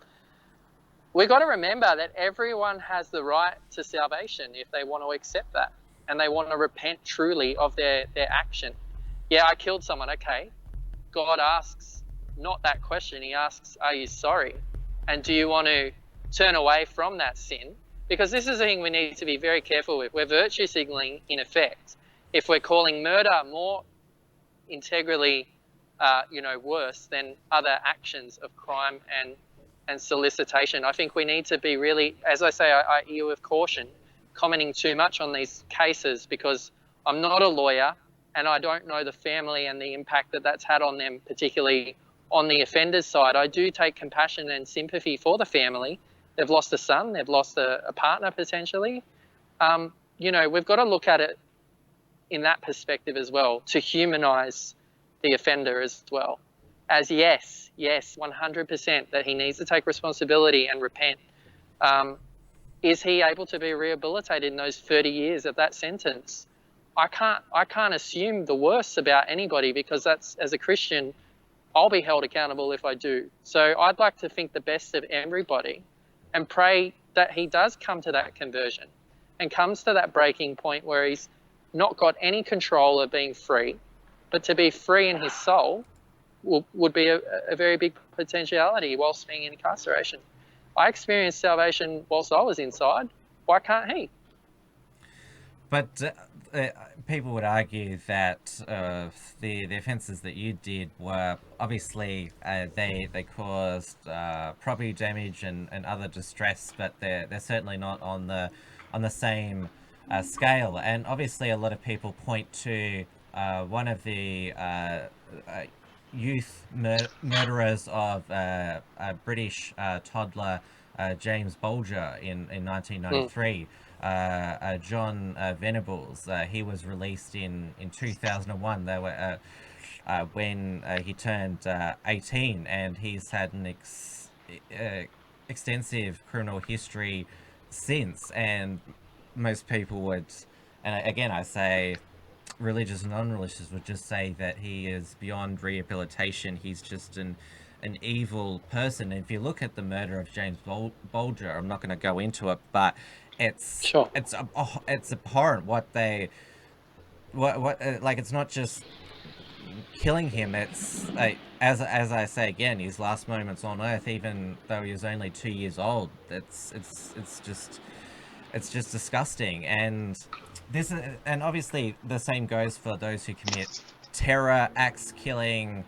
we've got to remember that everyone has the right to salvation if they want to accept that and they want to repent truly of their action. Yeah, I killed someone, okay. God asks not that question. He asks, are you sorry? And do you want to turn away from that sin? Because this is the thing we need to be very careful with. We're virtue signaling in effect. If we're calling murder more integrally, worse than other actions of crime and solicitation, I think we need to be really, as I say, I ear with caution, commenting too much on these cases, because I'm not a lawyer and I don't know the family and the impact that that's had on them, particularly on the offender's side. I do take compassion and sympathy for the family. They've lost a son, they've lost a partner potentially. We've got to look at it in that perspective as well, to humanise the offender as well. As yes, 100% that he needs to take responsibility and repent. Is he able to be rehabilitated in those 30 years of that sentence? I can't assume the worst about anybody, because that's, as a Christian, I'll be held accountable if I do. So I'd like to think the best of everybody and pray that he does come to that conversion and comes to that breaking point where he's not got any control of being free, but to be free in his soul would be a very big potentiality whilst being in incarceration. I experienced salvation whilst I was inside. Why can't he? But people would argue that the offences that you did were obviously they caused property damage and other distress, but they're certainly not on the same scale. And obviously, a lot of people point to one of the youth murderers of a British toddler, James Bolger, in 1993. John Venables. He was released in 2001. They were when he turned 18, and he's had an extensive criminal history since. And most people would, and again I say, religious and non-religious would just say that he is beyond rehabilitation. He's just an an evil person. And if you look at the murder of James Bolger, I'm not going to go into it, but it's Sure. it's abhorrent what they what like, it's not just killing him. It's as I say again, his last moments on Earth, even though he was only 2 years old. It's just disgusting. And and obviously the same goes for those who commit terror acts, killing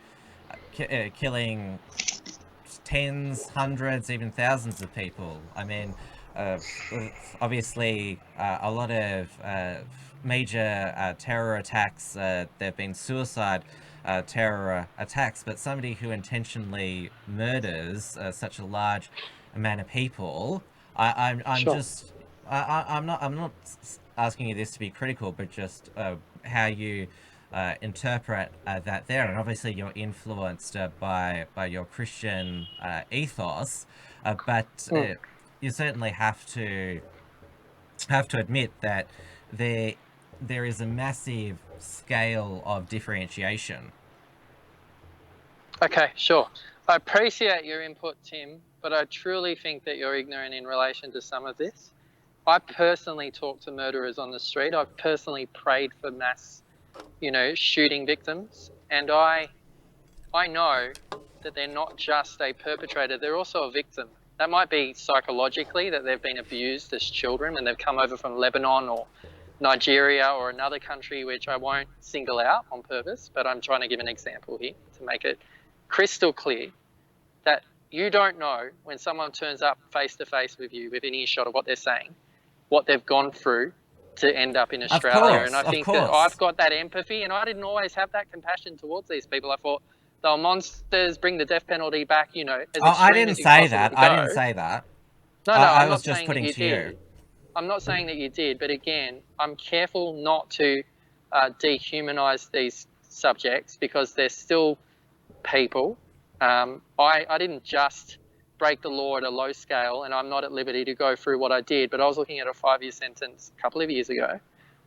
tens, hundreds, even thousands of people. I mean, uh, obviously, a lot of major terror attacks, there have been suicide terror attacks, but somebody who intentionally murders such a large amount of people, I'm Sure. just, I'm not asking you this to be critical, but just how you interpret that there. And obviously you're influenced by your Christian ethos, but you certainly have to admit that there is a massive scale of differentiation. Okay, sure. I appreciate your input, Tim, but I truly think that you're ignorant in relation to some of this. I personally talk to murderers on the street. I've personally prayed for mass, shooting victims, and I know that they're not just a perpetrator, they're also a victim. That might be psychologically, that they've been abused as children and they've come over from Lebanon or Nigeria or another country, which I won't single out on purpose, but I'm trying to give an example here to make it crystal clear that you don't know, when someone turns up face to face with you within earshot of what they're saying, what they've gone through to end up in Australia. And I think that I've got that empathy, and I didn't always have that compassion towards these people. I thought they were monsters, bring the death penalty back, as I extreme didn't as you say possibly that. go. I didn't say that. No, I I'm was not just saying that putting you to you. did. I'm not saying that you did, but again, I'm careful not to dehumanize these subjects because they're still people. I didn't just break the law at a low scale, and I'm not at liberty to go through what I did, but I was looking at a 5-year sentence a couple of years ago.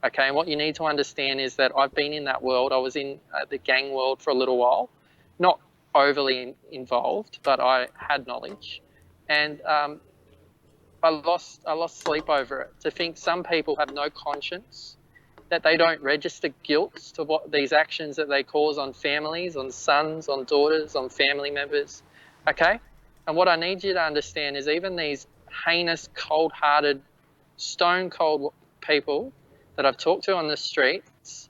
Okay, and what you need to understand is that I've been in that world. I was in the gang world for a little while, not overly involved, but I had knowledge, and I lost sleep over it. To think some people have no conscience, that they don't register guilt to what these actions that they cause on families, on sons, on daughters, on family members. Okay? And what I need you to understand is even these heinous, cold-hearted, stone-cold people that I've talked to on the streets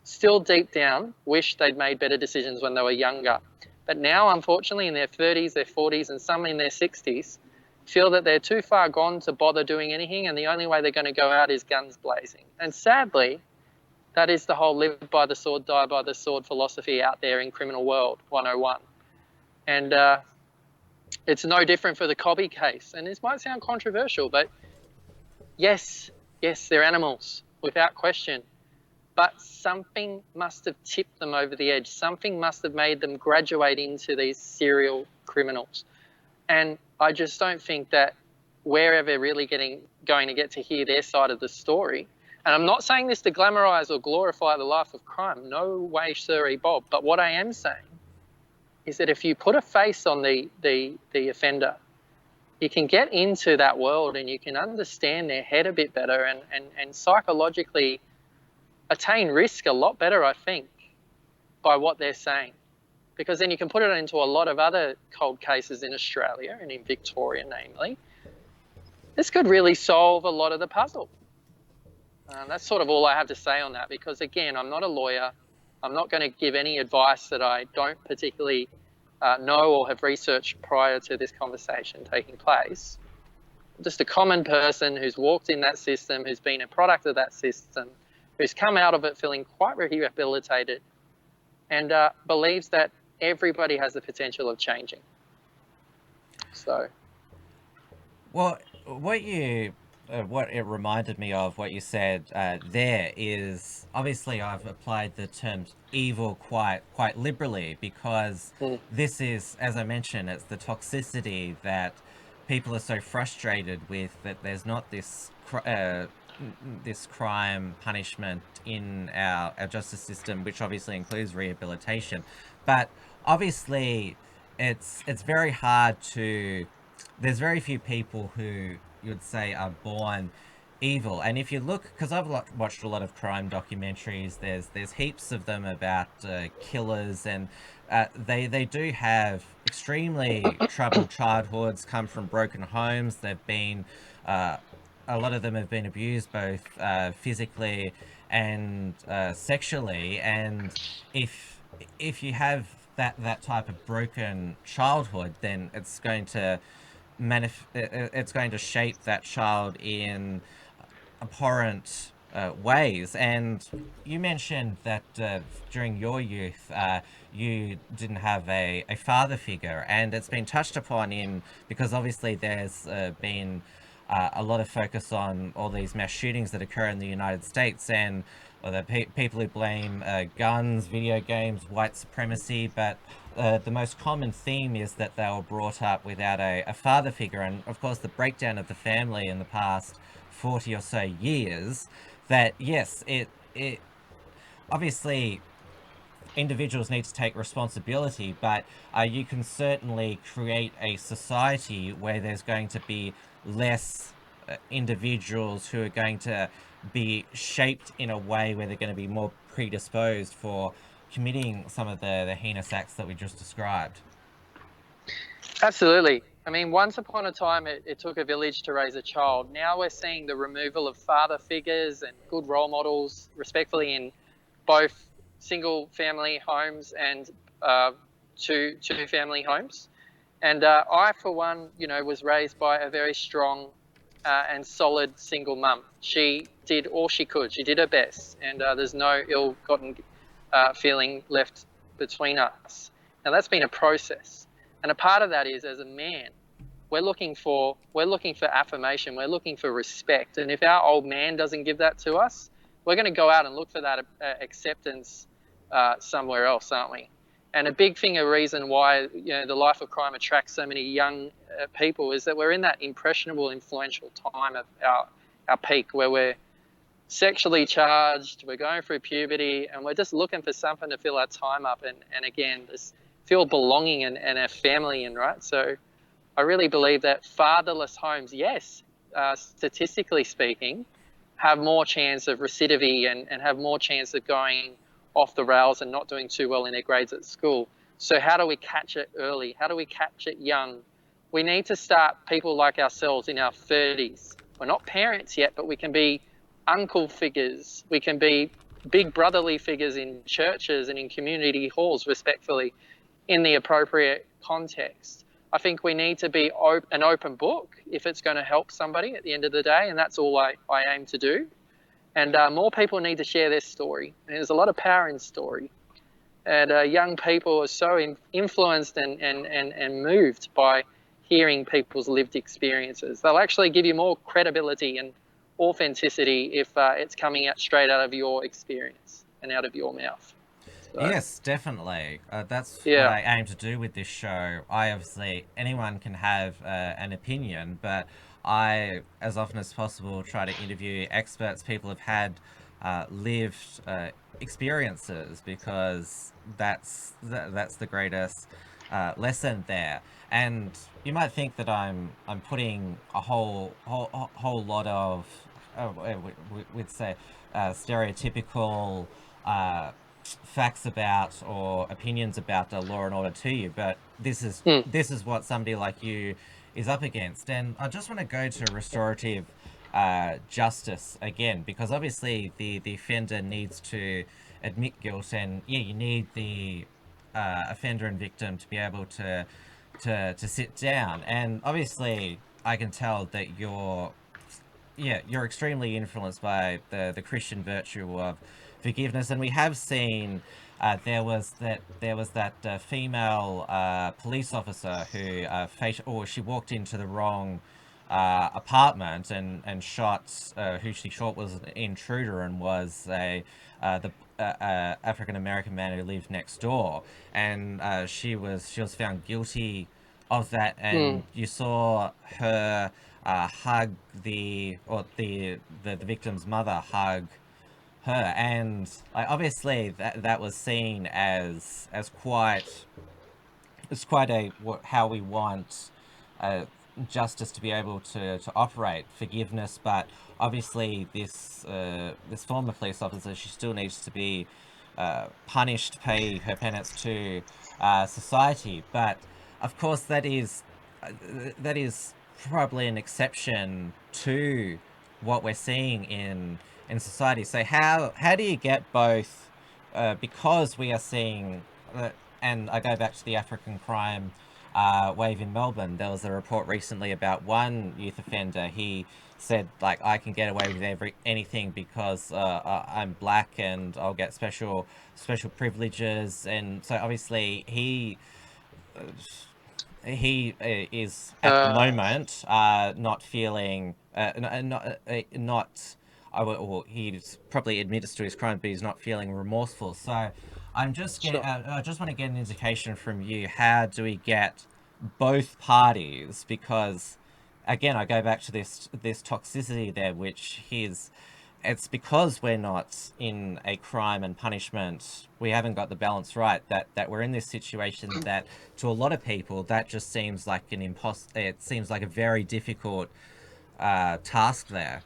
still deep down wish they'd made better decisions when they were younger. But now, unfortunately, in their 30s, their 40s, and some in their 60s, feel that they're too far gone to bother doing anything, and the only way they're going to go out is guns blazing. And sadly, that is the whole live by the sword, die by the sword philosophy out there in Criminal World 101. And it's no different for the Cobby case. And this might sound controversial, but yes, they're animals, without question. But something must have tipped them over the edge. Something must have made them graduate into these serial criminals. And I just don't think that we're ever really going to get to hear their side of the story. And I'm not saying this to glamorize or glorify the life of crime. No way, sirree, Bob. But what I am saying is that if you put a face on the offender, you can get into that world and you can understand their head a bit better and psychologically attain risk a lot better, I think, by what they're saying. Because then you can put it into a lot of other cold cases in Australia and in Victoria, namely. This could really solve a lot of the puzzle. That's sort of all I have to say on that, because, again, I'm not a lawyer. I'm not going to give any advice that I don't particularly know or have researched prior to this conversation taking place. I'm just a common person who's walked in that system, who's been a product of that system, who's come out of it feeling quite rehabilitated, and believes that everybody has the potential of changing. So, well, what it reminded me of, what you said there, is obviously I've applied the terms evil quite liberally, because this is, as I mentioned, it's the toxicity that people are so frustrated with, that there's not this crime punishment in our justice system, which obviously includes rehabilitation. But obviously it's very hard to. There's very few people who you'd say are born evil, and if you look, because I've watched a lot of crime documentaries, there's heaps of them about killers, and they do have extremely troubled childhoods, come from broken homes. They've been a lot of them have been abused both physically and sexually, and if you have that type of broken childhood, then it's going to it's going to shape that child in abhorrent ways. And you mentioned that during your youth, you didn't have a father figure, and it's been touched upon in because obviously there's been a lot of focus on all these mass shootings that occur in the United States, and the people who blame guns, video games, white supremacy, but the most common theme is that they were brought up without a father figure, and of course the breakdown of the family in the past 40 or so years, that yes, it obviously individuals need to take responsibility, but you can certainly create a society where there's going to be less individuals who are going to be shaped in a way where they're going to be more predisposed for committing some of the heinous acts that we just described. Absolutely. I mean, once upon a time, it took a village to raise a child. Now we're seeing the removal of father figures and good role models, respectfully, in both single family homes and two family homes. And I, for one, was raised by a very strong and solid single mum. She did all she could. She did her best, and there's no ill-gotten feeling left between us. Now that's been a process, and a part of that is, as a man, we're looking for affirmation. We're looking for respect, and if our old man doesn't give that to us, we're going to go out and look for that acceptance somewhere else, aren't we? And a big thing, a reason why the life of crime attracts so many young people is that we're in that impressionable, influential time of our peak, where we're sexually charged, we're going through puberty, and we're just looking for something to fill our time up and again, just feel belonging and a family in, right? So I really believe that fatherless homes, yes, statistically speaking, have more chance of recidivity and have more chance of going off the rails and not doing too well in their grades at school. So how do we catch it early? How do we catch it young? We need to start people like ourselves in our 30s. We're not parents yet, but we can be uncle figures. We can be big brotherly figures in churches and in community halls, respectfully, in the appropriate context. I think we need to be an open book if it's going to help somebody at the end of the day, and that's all I aim to do. And more people need to share their story. And there's a lot of power in story. And young people are so influenced and moved by hearing people's lived experiences. They'll actually give you more credibility and authenticity if it's coming out straight out of your experience and out of your mouth. So, yes, definitely. That's what I aim to do with this show. Anyone can have an opinion, but I, as often as possible, try to interview experts, people who've had lived experiences, because that's the greatest lesson there. And you might think that I'm putting a whole lot of we'd say stereotypical facts about or opinions about Law and Order to you, but this is what somebody like you is up against. And I just want to go to restorative justice again, because obviously the offender needs to admit guilt, and you need the offender and victim to be able to sit down. And obviously I can tell that you're extremely influenced by the Christian virtue of forgiveness. And we have seen there was that female police officer who she walked into the wrong apartment and shot who she thought was an intruder, and was the African American man who lived next door, and she was found guilty of that. And you saw her hug the victim's mother, hug her, and obviously that was seen as quite it's quite how we want justice to be able to operate, forgiveness, but obviously this former police officer, she still needs to be punished, pay her penance to society. But of course, that is probably an exception to what we're seeing in society. So how do you get both? Because we are seeing, and I go back to the African crime wave in Melbourne. There was a report recently about one youth offender. He said, like, I can get away with anything because I'm black and I'll get special privileges. And so obviously he is at the moment not feeling not or he's probably admits to his crime, but he's not feeling remorseful. So I'm just getting, I just want to get an indication from you. How do we get both parties? Because again, I go back to this toxicity there, which it's because we're not in a crime and punishment, we haven't got the balance right, that we're in this situation that to a lot of people that just seems like it seems like a very difficult task there.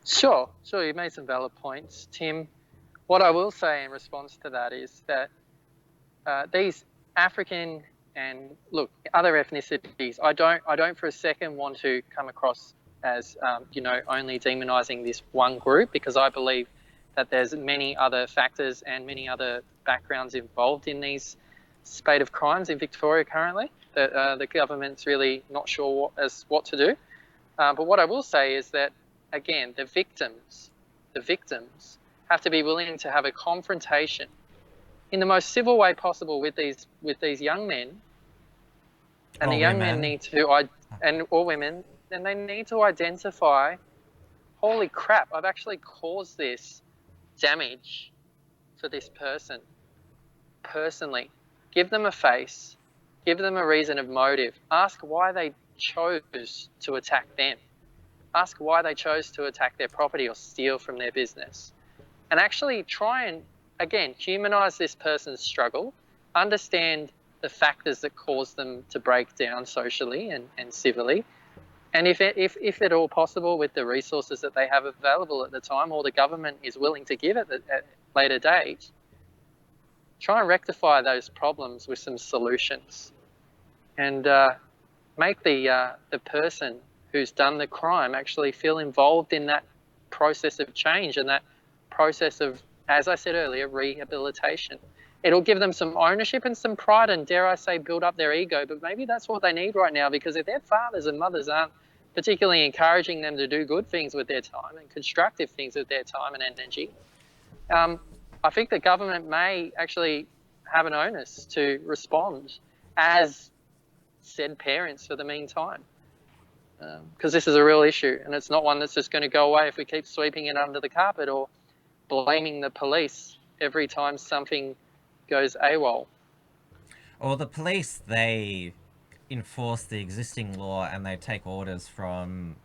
Sure, you made some valid points, Tim. What I will say in response to that is that these African and other ethnicities, I don't for a second want to come across as only demonizing this one group, because I believe that there's many other factors and many other backgrounds involved in these spate of crimes in Victoria currently that the government's really not sure what to do. But what I will say is that, again, the victims have to be willing to have a confrontation in the most civil way possible with these young men, and the young men need to, or women, and they need to identify, holy crap, I've actually caused this damage for this person personally. Give them a face, give them a reason of motive, ask why they chose to attack them. Ask why they chose to attack their property or steal from their business. And actually try and, again, humanize this person's struggle, understand the factors that cause them to break down socially and civilly. And if at all possible, with the resources that they have available at the time, or the government is willing to give at a later date, try and rectify those problems with some solutions. And make the person who's done the crime actually feel involved in that process of change and that process of, as I said earlier, rehabilitation. It'll give them some ownership and some pride, and dare I say, build up their ego. But maybe that's what they need right now, because if their fathers and mothers aren't particularly encouraging them to do good things with their time and constructive things with their time and energy, I think the government may actually have an onus to respond as said parents for the meantime. Because this is a real issue, and it's not one that's just going to go away if we keep sweeping it under the carpet or blaming the police every time something goes AWOL. Or the police, they enforce the existing law and they take orders from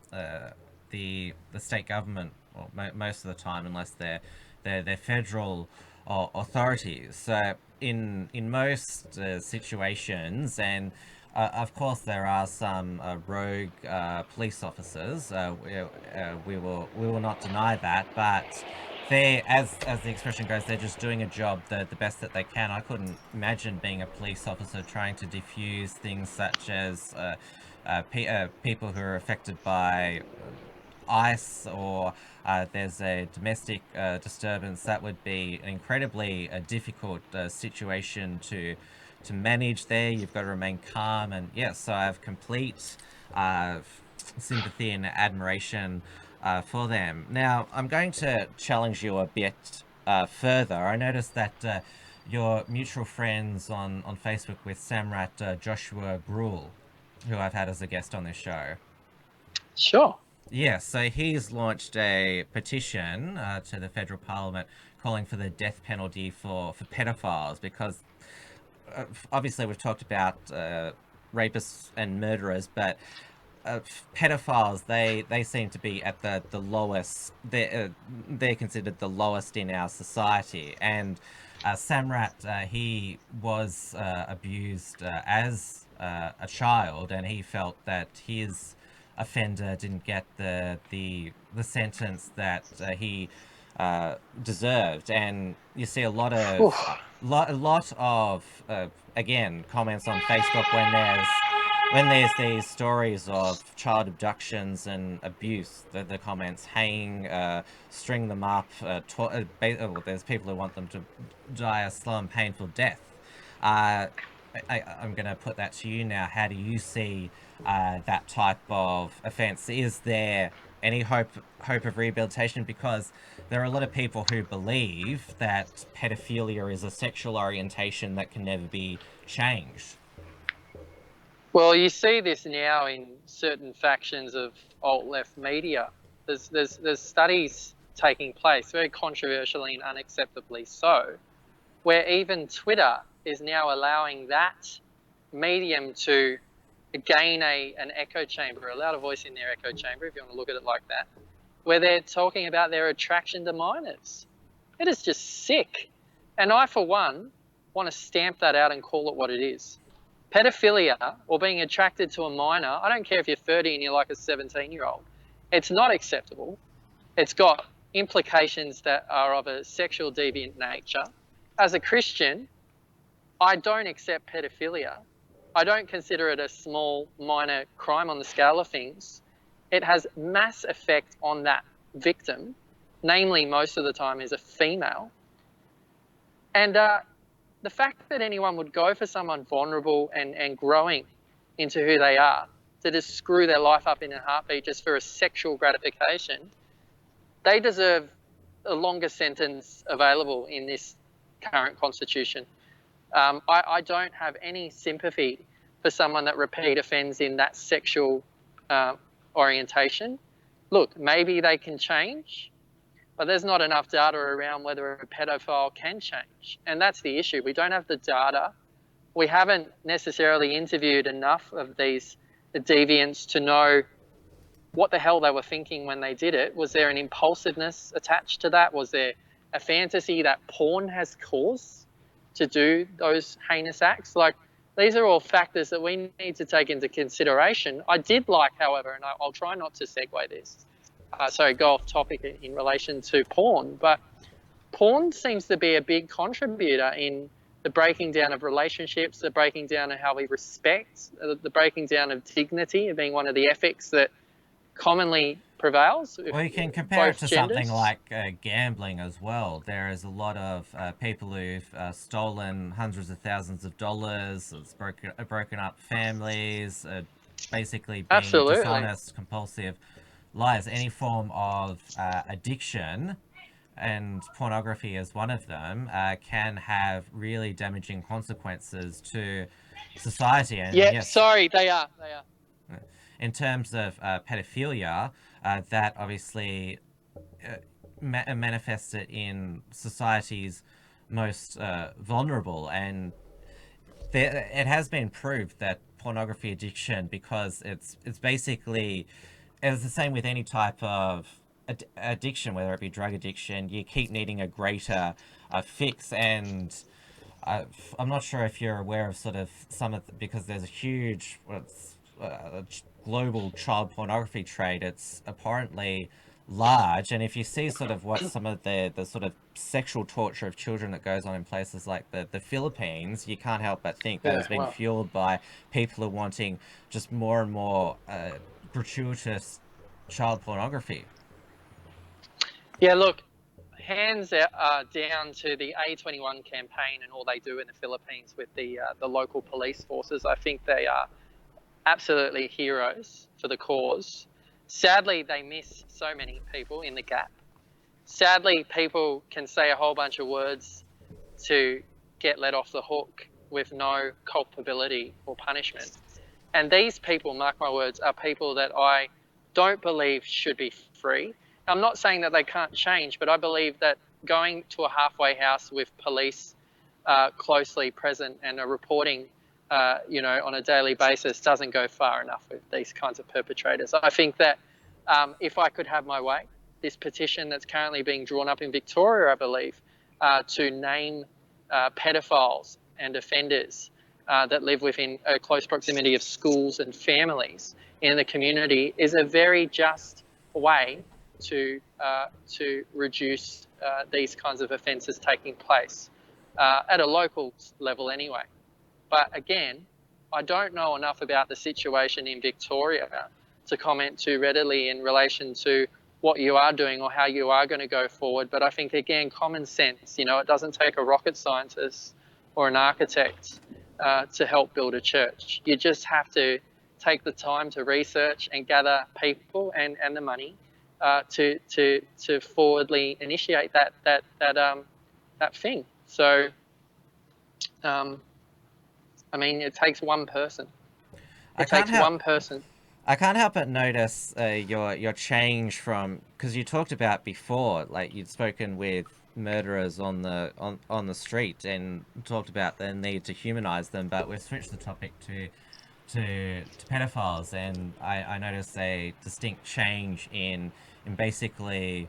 the state government, or most of the time, unless they're federal authorities. So in most situations, and of course, there are some rogue police officers. We will not deny that, but they, as the expression goes, they're just doing a job the best that they can. I couldn't imagine being a police officer trying to diffuse things such as people who are affected by ICE, or there's a domestic disturbance. That would be an incredibly difficult situation to manage there. You've got to remain calm, and yes, so I have complete sympathy and admiration for them. Now, I'm going to challenge you a bit further. I noticed that your mutual friends on Facebook with Samrat Joshua Gruel, who I've had as a guest on this show. Sure. Yeah, so he's launched a petition to the federal parliament calling for the death penalty for pedophiles, because obviously we've talked about rapists and murderers, but pedophiles, they seem to be at the lowest. They're considered the lowest in our society, and Samrat, he was abused as a child, and he felt that his offender didn't get the sentence that he deserved. And you see a lot of again, comments on Facebook when there's these stories of child abductions and abuse, the comments hang, string them up, there's people who want them to die a slow and painful death. I'm going to put that to you now. How do you see that type of offence? Is there any hope of rehabilitation? Because there are a lot of people who believe that pedophilia is a sexual orientation that can never be changed. Well, you see this now in certain factions of alt-left media. There's studies taking place, very controversially and unacceptably so, where even Twitter is now allowing that medium to gain an echo chamber, allow a voice in their echo chamber, if you want to look at it like that, where they're talking about their attraction to minors. It is just sick. And I, for one, want to stamp that out and call it what it is. Pedophilia, or being attracted to a minor, I don't care if you're 30 and you're like a 17-year-old, it's not acceptable. It's got implications that are of a sexual deviant nature. As a Christian, I don't accept pedophilia. I don't consider it a small, minor crime on the scale of things. It has mass effect on that victim, namely most of the time is a female. And the fact that anyone would go for someone vulnerable and growing into who they are to just screw their life up in a heartbeat just for a sexual gratification, they deserve a longer sentence available in this current constitution. I don't have any sympathy for someone that repeat offends in that sexual orientation. Look, maybe they can change, but there's not enough data around whether a pedophile can change. And that's the issue. We don't have the data. We haven't necessarily interviewed enough of these deviants to know what the hell they were thinking when they did it. Was there an impulsiveness attached to that? Was there a fantasy that porn has caused to do those heinous acts? Like, these are all factors that we need to take into consideration. I did like, however, and I'll try not to segue this, go off topic in relation to porn, but porn seems to be a big contributor in the breaking down of relationships, the breaking down of how we respect, the breaking down of dignity of being one of the ethics that commonly prevails. Well, you can compare it to something like gambling as well. There is a lot of people who've stolen hundreds of thousands of dollars, it's broken up families, basically being dishonest, compulsive liars. Any form of addiction, and pornography is one of them, can have really damaging consequences to society. And yeah, yes, sorry, they are. In terms of pedophilia, that obviously manifests it in society's most vulnerable, and it has been proved that pornography addiction, because it's basically, it's the same with any type of addiction, whether it be drug addiction, you keep needing a greater fix. And I'm not sure if you're aware of sort of because there's a huge global child pornography trade. It's apparently large, and if you see sort of what some of the sort of sexual torture of children that goes on in places like the Philippines, you can't help but think that it's been fueled by people who are wanting just more and more gratuitous child pornography. Yeah, look, hands down to the A21 campaign and all they do in the Philippines with the local police forces. I think they are absolutely heroes for the cause. Sadly, they miss so many people in the gap. Sadly, people can say a whole bunch of words to get let off the hook with no culpability or punishment. And these people, mark my words, are people that I don't believe should be free. I'm not saying that they can't change, but I believe that going to a halfway house with police closely present and a reporting on a daily basis doesn't go far enough with these kinds of perpetrators. I think that if I could have my way, this petition that's currently being drawn up in Victoria, I believe, to name pedophiles and offenders that live within a close proximity of schools and families in the community is a very just way to reduce these kinds of offences taking place at a local level anyway. But again, I don't know enough about the situation in Victoria to comment too readily in relation to what you are doing or how you are going to go forward. But I think, again, common sense, it doesn't take a rocket scientist or an architect to help build a church. You just have to take the time to research and gather people and the money to forwardly initiate that thing. So, it takes one person. It takes one person. I can't help but notice your change from, because you talked about before, like you'd spoken with murderers on the street and talked about the need to humanize them, but we've switched the topic to pedophiles, and I noticed a distinct change in basically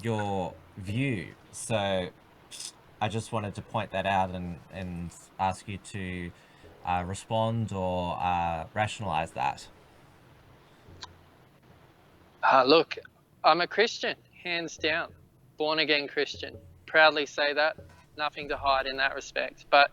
your view. So I just wanted to point that out and ask you to respond or rationalize that. Look, I'm a Christian, hands down, born again Christian. Proudly say that, nothing to hide in that respect. But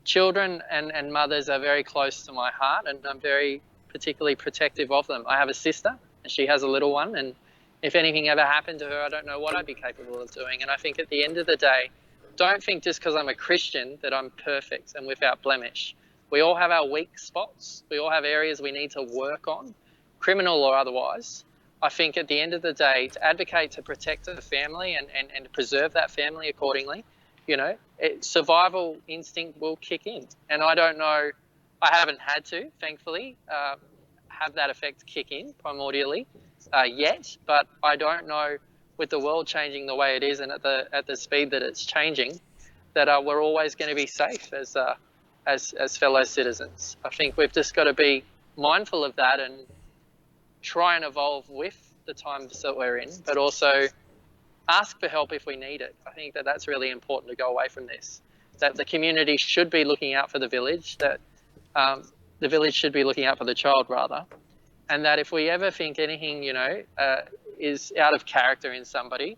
children and mothers are very close to my heart, and I'm very particularly protective of them. I have a sister, and she has a little one, and if anything ever happened to her, I don't know what I'd be capable of doing. And I think at the end of the day, don't think just because I'm a Christian that I'm perfect and without blemish. We all have our weak spots. We all have areas we need to work on, criminal or otherwise. I think at the end of the day, to advocate to protect the family and to preserve that family accordingly, survival instinct will kick in. And I don't know, I haven't had to, thankfully, have that effect kick in primordially yet, but I don't know, with the world changing the way it is and at the speed that it's changing, that we're always going to be safe as fellow citizens. I think we've just got to be mindful of that and try and evolve with the times that we're in, but also ask for help if we need it. I think that's really important to go away from this, that the community should be looking out for the village, that the village should be looking out for the child rather, and that if we ever think anything, is out of character in somebody,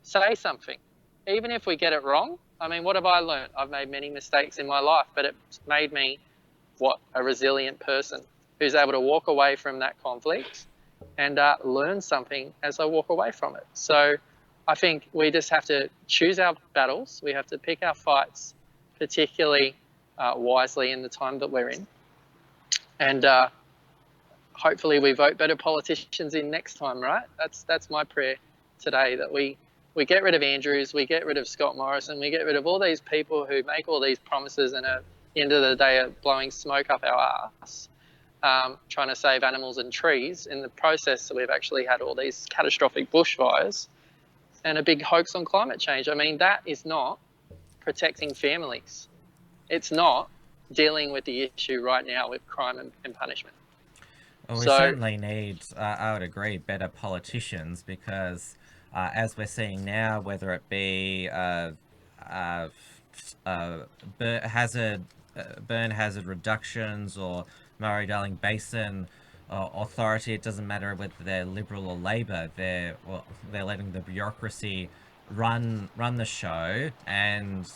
say something. Even if we get it wrong, what have I learned? I've made many mistakes in my life, but it's made me, a resilient person who's able to walk away from that conflict and learn something as I walk away from it. So I think we just have to choose our battles. We have to pick our fights particularly wisely in the time that we're in. And hopefully we vote better politicians in next time, right? That's my prayer today, that we get rid of Andrews, we get rid of Scott Morrison, we get rid of all these people who make all these promises and at the end of the day are blowing smoke up our arse. Trying to save animals and trees. In the process, we've actually had all these catastrophic bushfires and a big hoax on climate change. That is not protecting families. It's not dealing with the issue right now with crime and punishment. Well, we certainly need, I would agree, better politicians, because as we're seeing now, whether it be burn hazard reductions or Murray-Darling Basin Authority, it doesn't matter whether they're Liberal or Labor, they're letting the bureaucracy run the show, and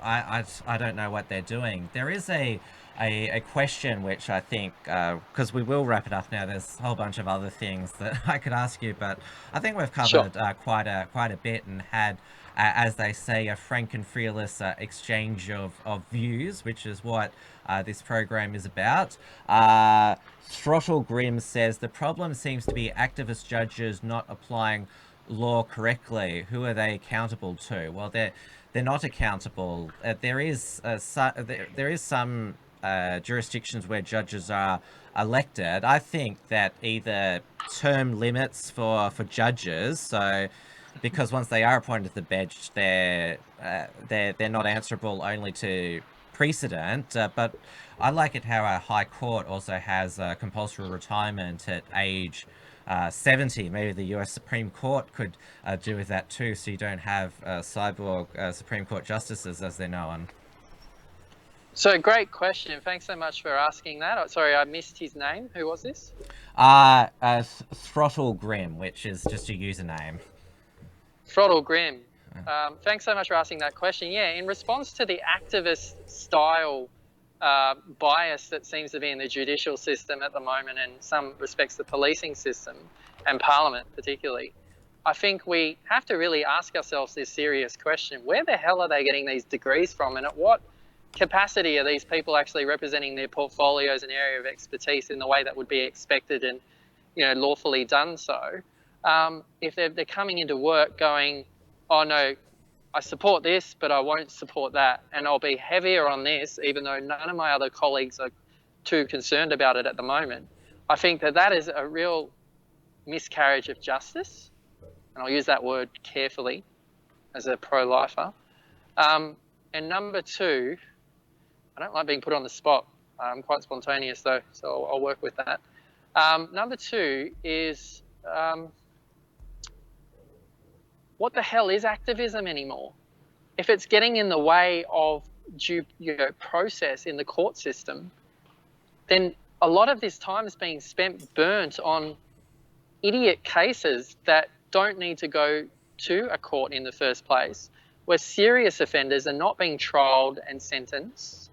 I don't know what they're doing. There is a question which I think, because we will wrap it up now, there's a whole bunch of other things that I could ask you, but I think we've covered quite a bit and had, as they say, a frank and fearless exchange of views, which is what this program is about. Throttle Grim says, the problem seems to be activist judges not applying law correctly. Who are they accountable to? Well, they're not accountable. There is some jurisdictions where judges are elected. I think that either term limits for judges, so because once they are appointed to the bench, they're not answerable only to precedent, but I like it how our High Court also has compulsory retirement at age 70. Maybe the US Supreme Court could do with that too, so you don't have cyborg Supreme Court justices as they're known. So great question. Thanks so much for asking that. Sorry, I missed his name. Who was this? Throttle Grim, which is just a username. Throttle Grim. Thanks so much for asking that question. Yeah, in response to the activist style bias that seems to be in the judicial system at the moment, and in some respects the policing system and Parliament particularly, I think we have to really ask ourselves this serious question: where the hell are they getting these degrees from, and at what capacity are these people actually representing their portfolios and area of expertise in the way that would be expected and, lawfully done so? If they're coming into work going, oh no, I support this, but I won't support that, and I'll be heavier on this, even though none of my other colleagues are too concerned about it at the moment, I think that is a real miscarriage of justice, and I'll use that word carefully as a pro-lifer. And number two, I don't like being put on the spot. I'm quite spontaneous though, so I'll work with that. Number two is, what the hell is activism anymore? If it's getting in the way of due process in the court system, then a lot of this time is being burnt on idiot cases that don't need to go to a court in the first place, where serious offenders are not being trialled and sentenced,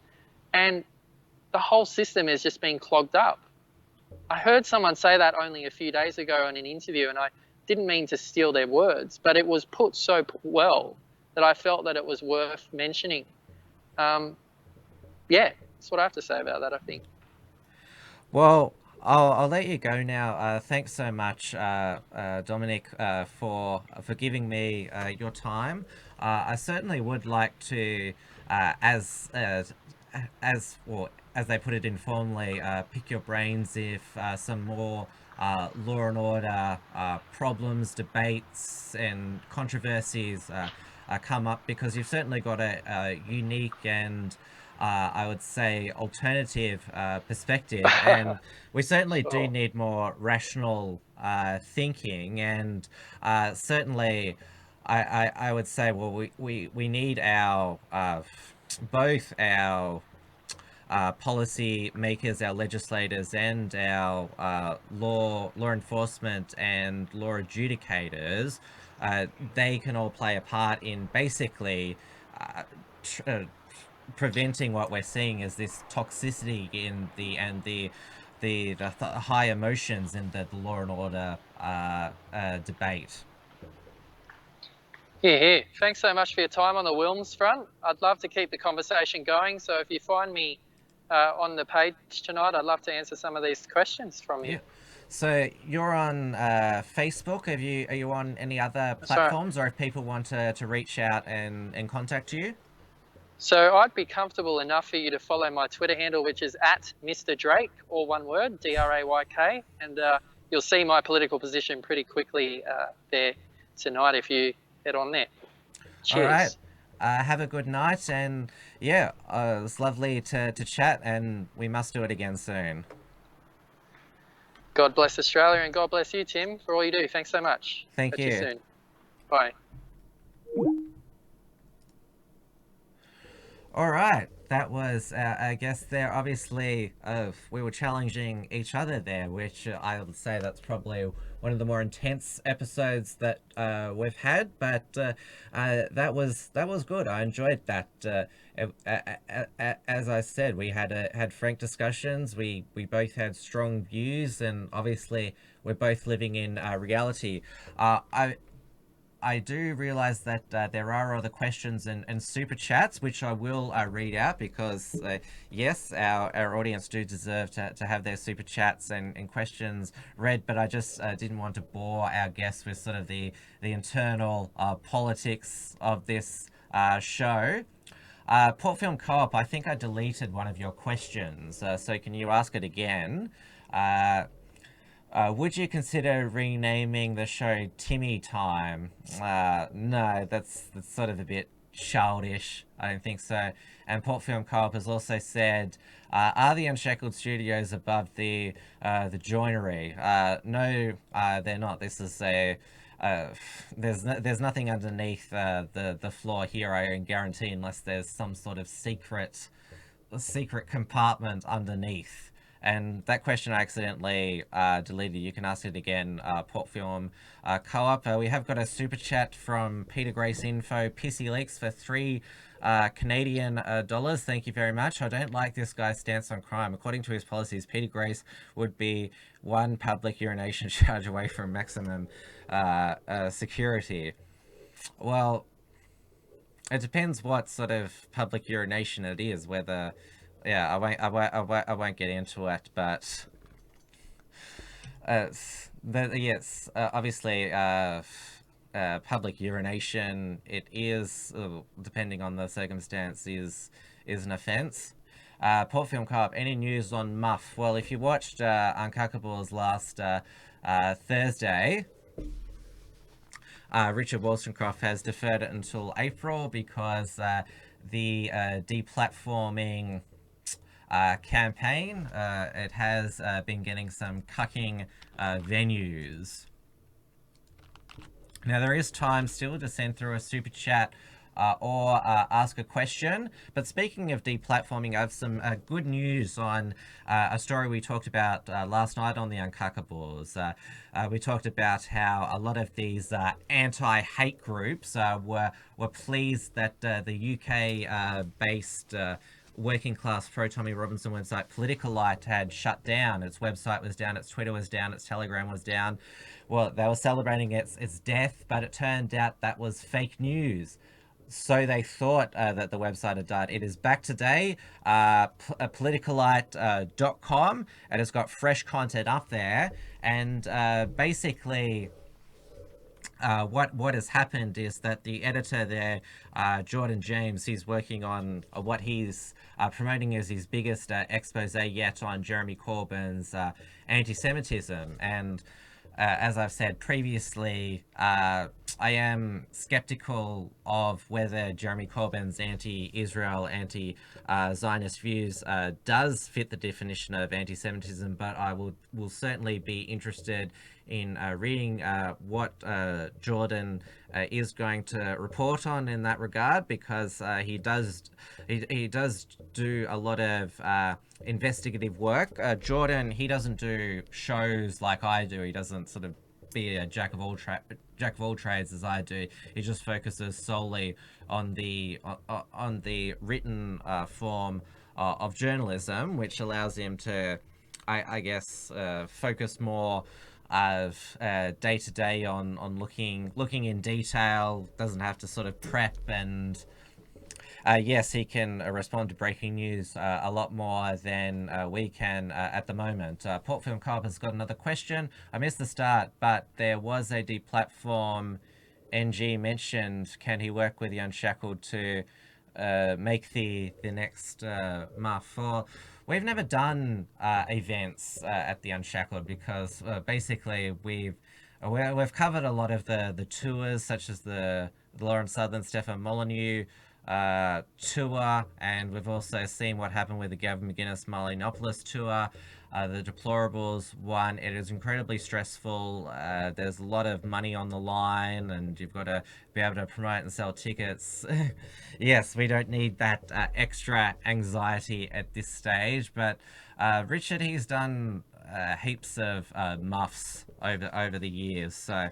and the whole system is just being clogged up. I heard someone say that only a few days ago in an interview, and I didn't mean to steal their words, but it was put so well that I felt that it was worth mentioning. Yeah, that's what I have to say about that, I think. Well, I'll let you go now. Thanks so much, Domonic, for giving me your time. I certainly would like to, as they put it informally, pick your brains if some more law and order problems, debates, and controversies come up, because you've certainly got a unique and I would say alternative perspective, and we certainly do need more rational thinking, and certainly I would say, well, we need our both our policy makers, our legislators, and our law enforcement and law adjudicators. They can all play a part in basically preventing what we're seeing as this toxicity in the high emotions in the law and order debate. Yeah. Thanks so much for your time on the Wilms front. I'd love to keep the conversation going. So if you find me on the page tonight, I'd love to answer some of these questions from you. Yeah. So you're on Facebook. Are you on any other platforms, or if people want to reach out and contact you? So I'd be comfortable enough for you to follow my Twitter handle, which is @Mr. Drake, all one word, DRAYK, and you'll see my political position pretty quickly there tonight if you head on there. Cheers. All right. Have a good night, and yeah, it was lovely to chat, and we must do it again soon. God bless Australia, and God bless you, Tim, for all you do. Thanks so much. Thank you. Catch you soon. Bye. All right, that was, I guess there obviously, we were challenging each other there, which I would say that's probably one of the more intense episodes that we've had, but that was good. I enjoyed that. As I said, we had frank discussions. We both had strong views, and obviously we're both living in reality. I do realise that there are other questions and super chats, which I will read out, because yes, our audience do deserve to have their super chats and questions read, but I just didn't want to bore our guests with sort of the internal politics of this show. Port Film Co-op, I think I deleted one of your questions, so can you ask it again? Would you consider renaming the show Timmy Time? No, that's sort of a bit childish. I don't think so. And Port Film Co-op has also said, are the Unshackled studios above the joinery? No, they're not. This is a there's nothing underneath the floor here, I guarantee, unless there's some sort of secret compartment underneath. And that question I accidentally deleted. You can ask it again, Port Film Co-op. We have got a super chat from Peter Grace Info, Pissy Leaks, for $3 Canadian dollars. Thank you very much. I don't like this guy's stance on crime. According to his policies, Peter Grace would be one public urination charge away from maximum security. Well, it depends what sort of public urination it is, whether... Yeah, I won't get into it, but yes, obviously, public urination, it is, depending on the circumstance, is an offence. Port Film Co-op, any news on Muff? Well, if you watched Unshackled last Thursday, Richard Wollstonecroft has deferred it until April because the deplatforming campaign, it has been getting some cucking venues. Now, there is time still to send through a super chat or ask a question. But speaking of deplatforming, I have some good news on a story we talked about last night on the Unshackled. We talked about how a lot of these anti-hate groups were pleased that the UK-based working class pro Tommy Robinson website Politicalite had shut down. Its website was down, its Twitter was down, its Telegram was down. Well, they were celebrating its death, but it turned out that was fake news. So they thought that the website had died. It is back today, politicalite.com, and it's got fresh content up there. And basically... what has happened is that the editor there, Jordan James, he's working on what he's promoting as his biggest expose yet on Jeremy Corbyn's anti-Semitism. And as I've said previously, I am skeptical of whether Jeremy Corbyn's anti-Israel, anti-Zionist views does fit the definition of anti-Semitism, but I will certainly be interested in reading what Jordan is going to report on in that regard, because he does do a lot of investigative work. Jordan, he doesn't do shows like I do. He doesn't sort of be a jack of all trades as I do. He just focuses solely on the written form of journalism, which allows him to, I guess, focus more of day to day on looking in detail. Doesn't have to sort of prep, and yes, he can respond to breaking news a lot more than we can at the moment. Port Film Co-op has got another question. I missed the start, but there was a deplatform NG mentioned. Can he work with the Unshackled to make the next Muff? Well, we've never done events at the Unshackled because basically we've covered a lot of the tours, such as the Lauren Southern, Stefan Molyneux tour, and we've also seen what happened with the Gavin McGuinness Marlenopolis tour, the Deplorables one. It is incredibly stressful. There's a lot of money on the line, and you've got to be able to promote and sell tickets. Yes, we don't need that extra anxiety at this stage, but Richard, he's done heaps of muffs over the years, so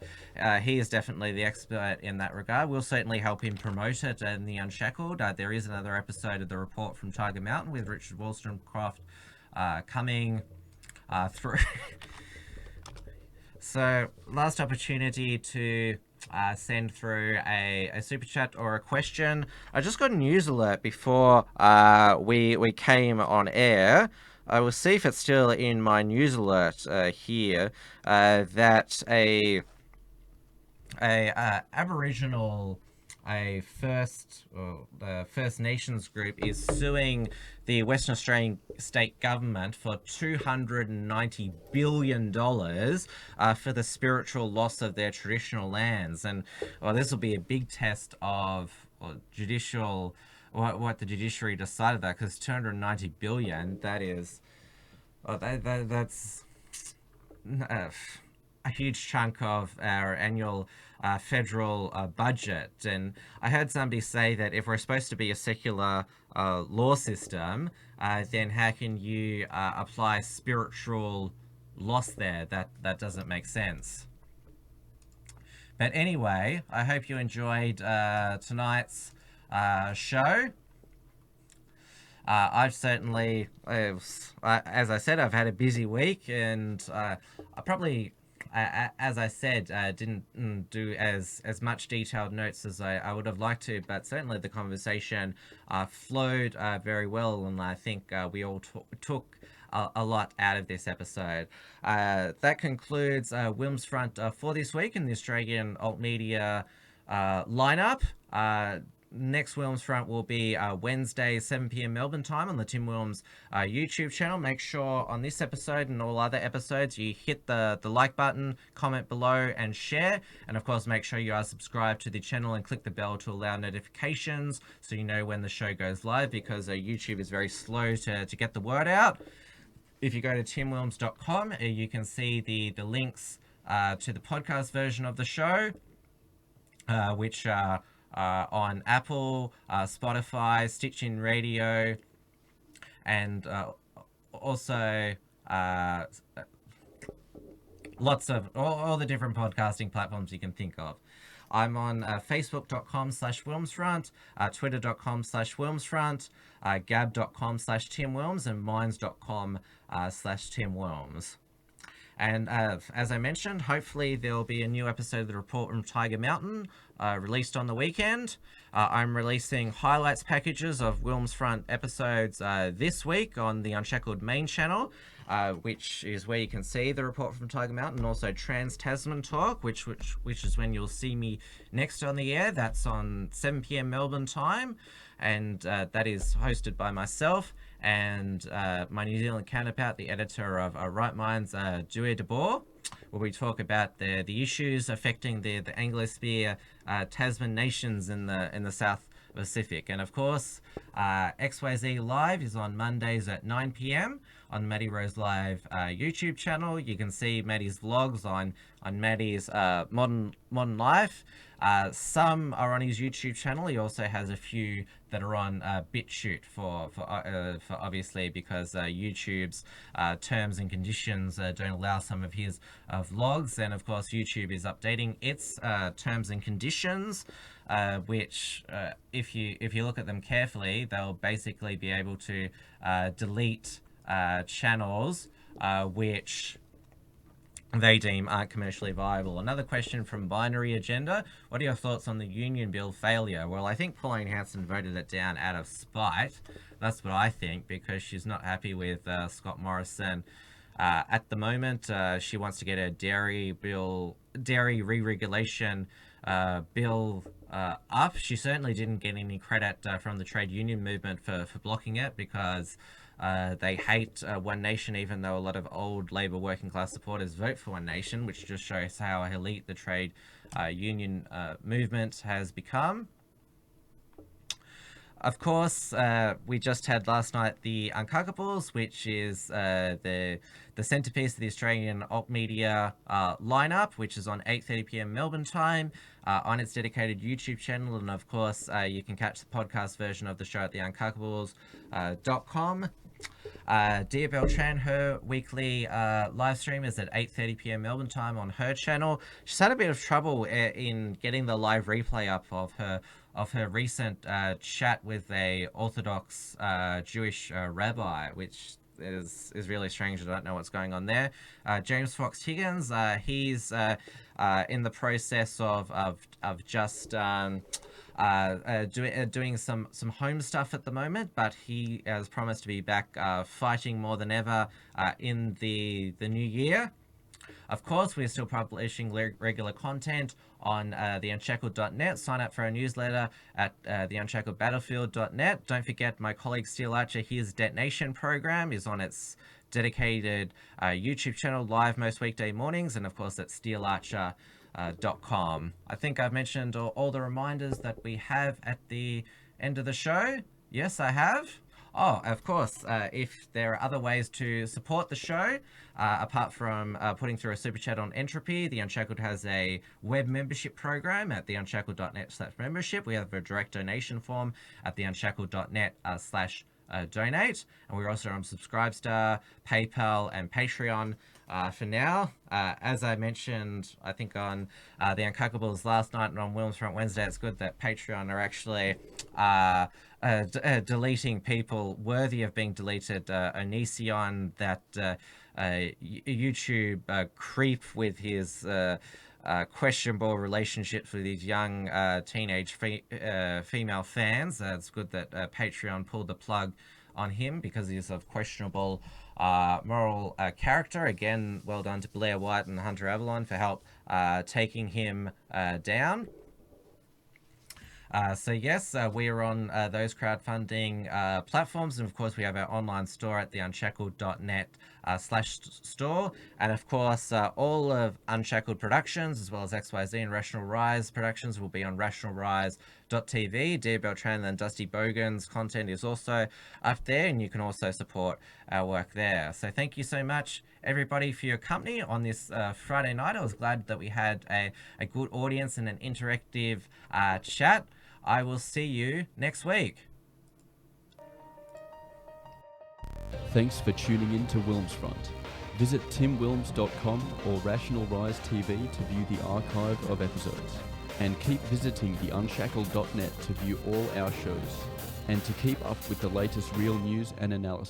he is definitely the expert in that regard. We'll certainly help him promote it in the Unshackled. There is another episode of the report from Tiger Mountain with Richard Wollstonecroft coming through. So last opportunity to send through a super chat or a question. I just got a news alert before we came on air. I will see if it's still in my news alert here, that a Aboriginal, First Nations group is suing the Western Australian state government for $290 billion for the spiritual loss of their traditional lands. And well, this will be a big test of or judicial, what the judiciary decided that, because 290 billion, that is, that's a huge chunk of our annual federal budget. And I heard somebody say that if we're supposed to be a secular law system, then how can you apply spiritual loss there? That doesn't make sense. But anyway, I hope you enjoyed tonight's show. I've certainly, as I said, I've had a busy week, and I probably, as I said, didn't do as much detailed notes as I would have liked to, but certainly the conversation flowed very well, and I think we all took a lot out of this episode. That concludes WilmsFront for this week in the Australian alt media lineup. Next WilmsFront will be Wednesday, 7 p.m. Melbourne time on the Tim Wilms YouTube channel. Make sure on this episode and all other episodes you hit the like button, comment below, and share. And of course, make sure you are subscribed to the channel and click the bell to allow notifications so you know when the show goes live, because YouTube is very slow to get the word out. If you go to timwilms.com, you can see the links to the podcast version of the show, which are on Apple, Spotify, Stitch-in Radio, and also lots of all the different podcasting platforms you can think of. I'm on facebook.com/WilmsFront, twitter.com/WilmsFront, gab.com/TimWilms, and minds.com/TimWilms. And as I mentioned, hopefully there'll be a new episode of the Report from Tiger Mountain released on the weekend. I'm releasing highlights packages of WilmsFront episodes this week on the Unshackled main channel, which is where you can see the Report from Tiger Mountain, and also Trans-Tasman Talk, which is when you'll see me next on the air. That's on 7 p.m. Melbourne time, and that is hosted by myself and my New Zealand counterpart, the editor of Right Minds, Dewey de Boer, where we talk about the issues affecting the Anglosphere Tasman nations in the South Pacific. And of course, XYZ Live is on Mondays at 9 p.m. on Maddie Rose Live YouTube channel. You can see Maddie's vlogs on Maddie's modern life. Some are on his YouTube channel. He also has a few that are on BitChute for obviously, because YouTube's terms and conditions don't allow some of his vlogs. And of course, YouTube is updating its terms and conditions, which if you look at them carefully, they'll basically be able to delete channels which they deem aren't commercially viable. Another question from Binary Agenda: what are your thoughts on the union bill failure? Well, I think Pauline Hanson voted it down out of spite. That's what I think, because she's not happy with Scott Morrison. At the moment, she wants to get a dairy re-regulation bill up. She certainly didn't get any credit from the trade union movement for blocking it, because they hate One Nation, even though a lot of old Labour working class supporters vote for One Nation, which just shows how elite the trade union movement has become. Of course, we just had last night the Uncockables, which is the centrepiece of the Australian alt media lineup, which is on 8:30 p.m. Melbourne time on its dedicated YouTube channel. And of course, you can catch the podcast version of the show at theuncockables.com. Dia Beltran, her weekly live stream is at 8:30 p.m. Melbourne time on her channel. She's had a bit of trouble in getting the live replay up of her recent chat with a Orthodox Jewish rabbi, which is really strange. I don't know what's going on there. James Fox Higgins, he's in the process of just doing some home stuff at the moment, but he has promised to be back fighting more than ever in the new year. Of course, we're still publishing regular content on the Unshackled.net. Sign up for our newsletter at the Unshackledbattlefield.net. Don't forget, my colleague Steel Archer, his Detonation program is on its dedicated YouTube channel, live most weekday mornings. And of course, that's Steel Archer .com. I think I've mentioned all the reminders that we have at the end of the show. Yes, I have. Oh, of course, if there are other ways to support the show, apart from putting through a super chat on Entropy, The Unshackled has a web membership program at theunshackled.net/membership. We have a direct donation form at theunshackled.net/donate. And we're also on Subscribestar, PayPal, and Patreon. For now, as I mentioned, I think on the Uncockables last night and on WilmsFront Wednesday, it's good that Patreon are actually deleting people worthy of being deleted. Onision, that YouTube creep with his questionable relationships with these young teenage female fans. It's good that Patreon pulled the plug on him because he's of questionable moral character. Again, well done to Blair White and Hunter Avalon for help taking him down. So yes, we are on those crowdfunding platforms, and of course we have our online store at theunshackled.net/store, and of course all of Unshackled Productions as well as XYZ and Rational Rise Productions will be on rationalrise.tv. Dear Beltran and Dusty Bogan's content is also up there, and you can also support our work there. So thank you so much, everybody, for your company on this Friday night. I was glad that we had a good audience and an interactive chat. I will see you next week. Thanks for tuning in to WilmsFront. Visit timwilms.com or Rational Rise TV to view the archive of episodes. And keep visiting theunshackled.net to view all our shows. And to keep up with the latest real news and analysis.